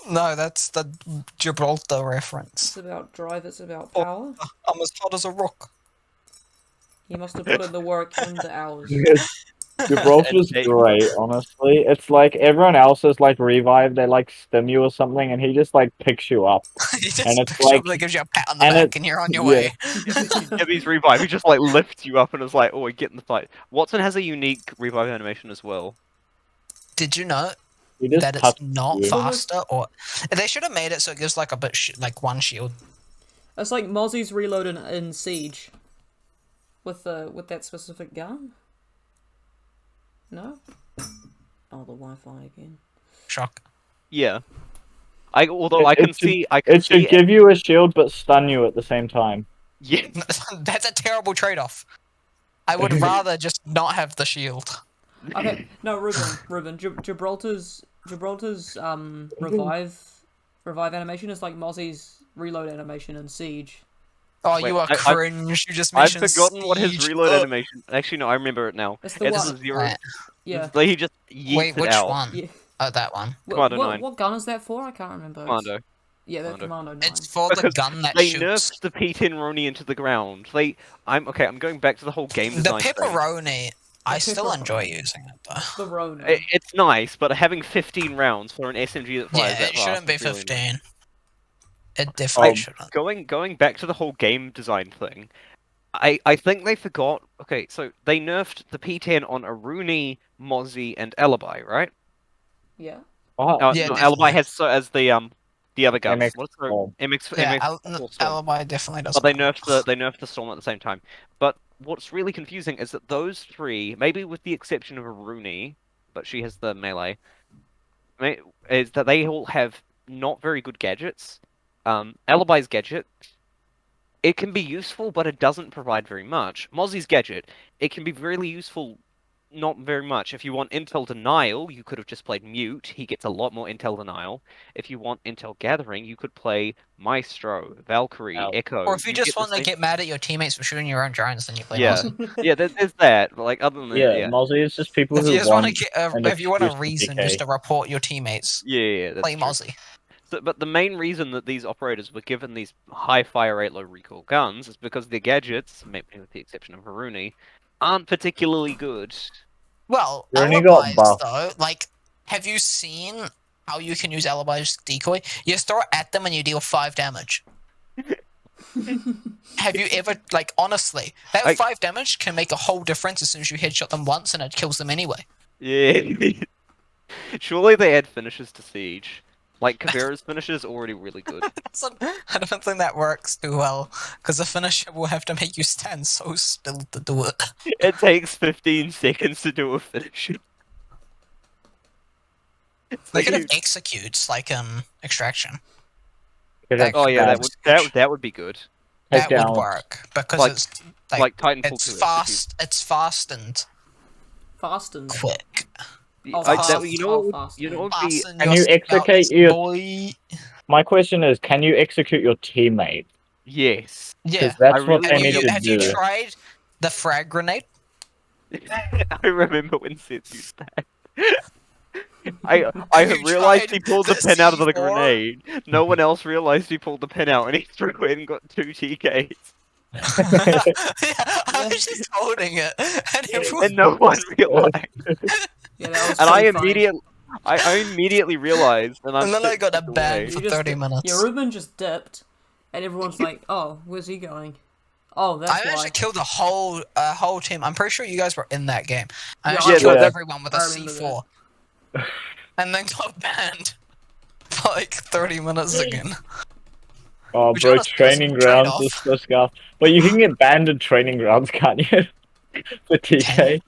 No, that's the Gibraltar reference. It's about drive, it's about power. I'm as hard as a rock. He must have put in the work and the hours. Gibraltar's And- great, honestly. It's like everyone else is like revive, they like stim you or something, and he just like picks you up. He just And it's picks you up like- and gives you a pat on the and back, it- and you're on your yeah. way. Gibby's revive, he just like lifts you up and is like, oh, we get in the fight. Watson has a unique revive animation as well. Did you know He just that it's touches not you. faster? Or they should have made it so it gives like a bit like one shield. It's like Mozzie's reload in Siege. With that specific gun? No? Oh, the Wi-Fi again. Shock. Yeah. Although I It can should- see, I can It should see. give you a shield but stun you at the same time. Yeah. That's a terrible trade-off. I would rather just not have the shield. Okay, no, Reuben. Gibraltar's revive animation is like Mozzie's reload animation in Siege. Oh, Wait, you are I- cringe. You just I've mentioned forgotten what his Siege. reload Ugh. animation. Actually, no, I remember it now. It's the It is one. a zero. Right. Yeah. Like he just yeets Wait, it which out. one? Yeah. Oh, that one. Commando 9. What gun is that for? I can't remember. Commando. Yeah, that Commando. Commando 9. It's for the Because gun that They shoots. nerfed the P10 Roni into the ground. I'm going back to the whole game The design thing. pepperoni. I The still pepperoni. enjoy using it though. The Rona. It's nice, but having 15 rounds for an SMG that flies Yeah, that it shouldn't fast be is really 15. It definitely Um, shouldn't. Going back to the whole game design thing, I think they forgot. Okay, so they nerfed the P10 on Aruni, Mozzie, and Alibi, right? Yeah. What? Yeah, No, definitely. Alibi has so as the other guns. MX What's the Storm. MX? Yeah, MX Storm. Alibi definitely does. But they nerfed the Storm at the same time. But what's really confusing is that those three, maybe with the exception of Aruni, but she has the melee, is that they all have not very good gadgets. Alibi's gadget, it can be useful, but it doesn't provide very much. Mozzie's gadget, it can be really useful, not very much. If you want intel denial, you could have just played Mute. He gets a lot more intel denial. If you want intel gathering, you could play Maestro, Valkyrie, Ow. Echo. Or if you just get the want to same- get mad at your teammates for shooting your own drones, then you play Yeah. Mozzie. Yeah, there's that. But, like, other than that, Yeah, yeah. Mozzie is just people If who you just want want to get, an if you want a excuse to reason PK. just to report your teammates, Yeah, that's play true. Mozzie. So, but the main reason that these operators were given these high fire rate, low recoil guns is because their gadgets, maybe with the exception of Haruni, aren't particularly good. Well, You only got alibis buff. though, like, have you seen how you can use alibis decoy? You just throw it at them and you deal 5 damage. Have you ever, like, honestly, that Like- 5 damage can make a whole difference as soon as you headshot them once and it kills them anyway. Yeah. Surely they add finishes to Siege. Like Kavera's finisher is already really good. I don't think that works too well because the finisher will have to make you stand so still to do it. It takes 15 seconds to do a finisher. It's They like could have you- executes like extraction. Could That Oh yeah, have that would be good. take That would down- work because Like- it's Like Titanfall it's 2 fast. It's fast and Fast and quick. Oh, I, fast. that, you know Oh, what would- fast, you know yeah. what would be Fasten Can your you execute seatbelts, your- boy. My question is, can you execute your teammate? yes. Yeah. Because that's I what really they Have need you, to have do. you tried the frag grenade? I remember when Seth used that. I Have you realized tried he pulled the the pin out of the C4? grenade. No one else realized he pulled the pin out, and he threw it and got 2 TKs. Yeah, I was just holding it, and everyone. And no one realized. Yeah, that was And I pretty funny. immediately realized, and I'm And then I got a away. ban You for just 30 minutes. Yeah, Reuben just dipped, and everyone's like, "Oh, where's he going?" Oh, that's I why. managed to kill the whole team. I'm pretty sure you guys were in that game. I Yeah, managed to I kill was. everyone with a I remember C4. And then got banned for like 30 minutes again. Oh, Which bro, honestly was a training good grounds trade-off. is so scarce. But you can get banned in training grounds, can't you? For TK.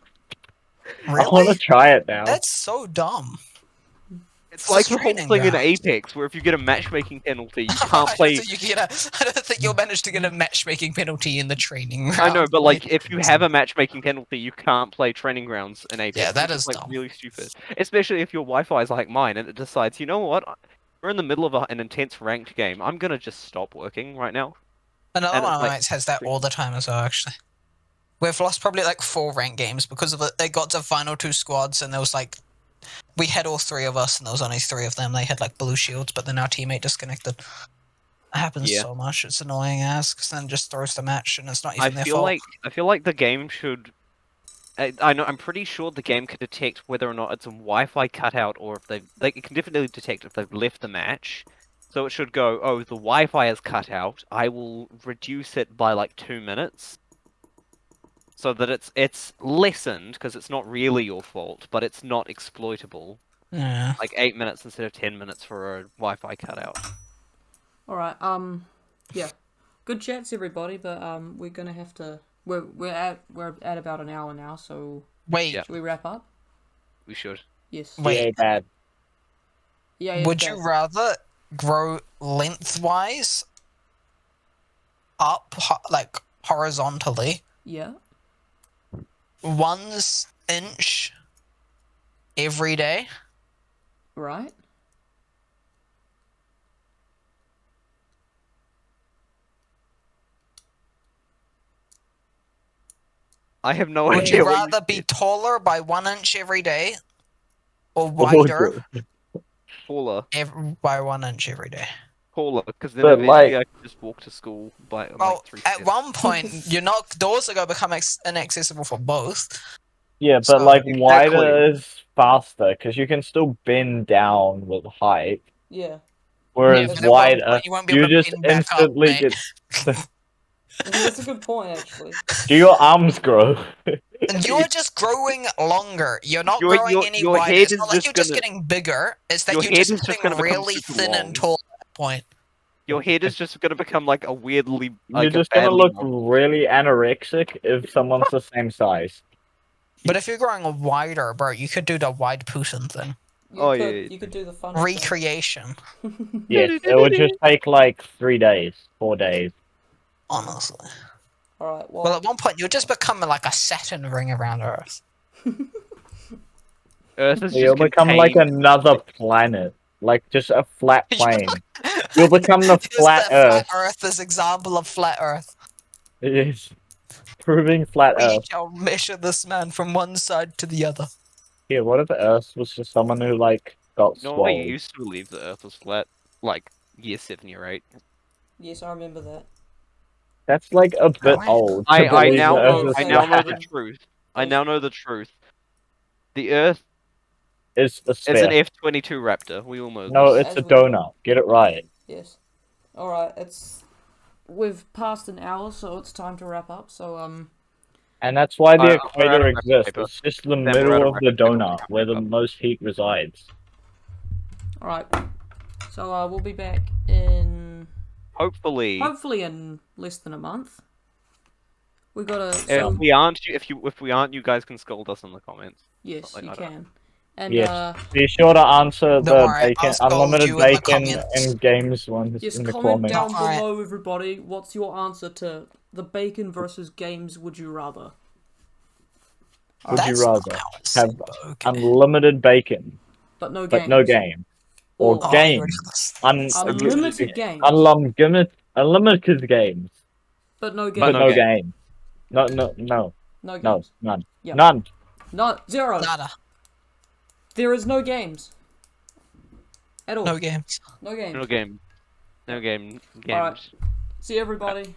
I want Really? to try it now. That's so dumb. It's It's a like the whole training thing in ground. Apex, where if you get a matchmaking penalty, you I can't don't play. think I don't think you'll manage to get a matchmaking penalty in the training round. I know, but like if you have a matchmaking penalty, you can't play training grounds in Apex. Yeah, that which is like dumb. really stupid. Especially if your Wi-Fi is like mine and it decides, you know what, we're in the middle of an intense ranked game. I'm gonna just stop working right now. Another and one it's of my like- mates has that all the time as well, actually. We've lost probably like 4 ranked games because of it. They got to final 2 squads, and there was like. We had all 3 of us, and there was only 3 of them. They had like blue shields, but then our teammate disconnected. It happens Yeah. so much. It's annoying as, because then it just throws the match, and it's not even I their feel fault. like the game should. I know. I'm pretty sure the game can detect whether or not it's a Wi-Fi cutout, or if they've. Like, it can definitely detect if they've left the match. So it should go. Oh, the Wi-Fi is cut out. I will reduce it by like 2 minutes, so that it's lessened because it's not really your fault, but it's not exploitable. Yeah. Like 8 minutes instead of 10 minutes for a Wi-Fi cutout. All right. Yeah. Good chats, everybody. But we're gonna have to. We're at about an hour now. So Wait, Yeah. should we wrap up? We should. Yes. Wait. Yeah, bad. Yeah. would you rather grow lengthwise up, like horizontally, Yeah. 1 inch every day? Right. I have no Would idea. you what rather be taller by 1 inch every day, or Oh, wider taller, by 1 inch every day? because then But, eventually like- I can just walk to school by Well, like 3 at steps. one point, doors are going to become inaccessible for both. Yeah, but So- like wider Exactly. is faster because you can still bend down with height, Yeah. whereas but at one wider point you won't be you able to just bend back up, instantly mate. get. That's a good point, actually. Do your arms grow? And you're just growing longer. You're not Your- growing your- any your wider. head It's not is like just you're just gonna- getting bigger. It's that your you're head just is just getting gonna become really super thin and long. tall at that point. Your head is just gonna become like a weirdly. You're Like just a gonna badly look modeled- really anorexic if someone's the same size. But if you're growing wider, bro, you could do the wide Putin thing. You Oh, could, yeah. You could do the fun Recreation, Yes, it would just take like 3 days, 4 days. honestly. All right. Well, at one point, you'll just become like a Saturn ring around Earth. Earth is You'll just become like contained- another planet, like just a flat plane. You'll become the Here's flat the Earth. Flat Earth as example of flat Earth. It is proving flat We Earth. shall measure this man from one side to the other. Here, what if the Earth was just someone who like got No, I swole? used to believe the Earth was flat, like year 7, year 8. Yes, I remember that. That's like a bit Right. old. To I believe now the know. Earth I is now know flat. the truth. I now know the truth. The Earth It's a is an sphere. F-22 Raptor. We all know No, this. it's As a we- donut. Get it right. Yes. All right. We've passed an hour, so it's time to wrap up. So And that's why the Alright, equator we're out of exists. paper. It's just the Then we're out middle of of the paper. donut where the most heat resides. all right. So we'll be back in Hopefully, hopefully in less than a month. We gotta. if we aren't, if we aren't, you guys can scold us in the comments. Yes, Like, you I don't can. And Yes. Be sure to answer Don't the worry, bacon, I'll scold unlimited you in the bacon comments. in games ones yes, in the comment comments. down Alright. below, everybody. What's your answer to the bacon versus games? Would you rather? Would you That's rather not how it's have said, but okay. unlimited bacon, But no but games. no game, or Or Oh, you already games, got this. unlimited games. unlimited games, But no games. But but no no game. game. No, No no, games. none, Yep. none. No, zero. Nada. There is no games. At all. No games. No games. No game. No game. Games. Alright. See everybody.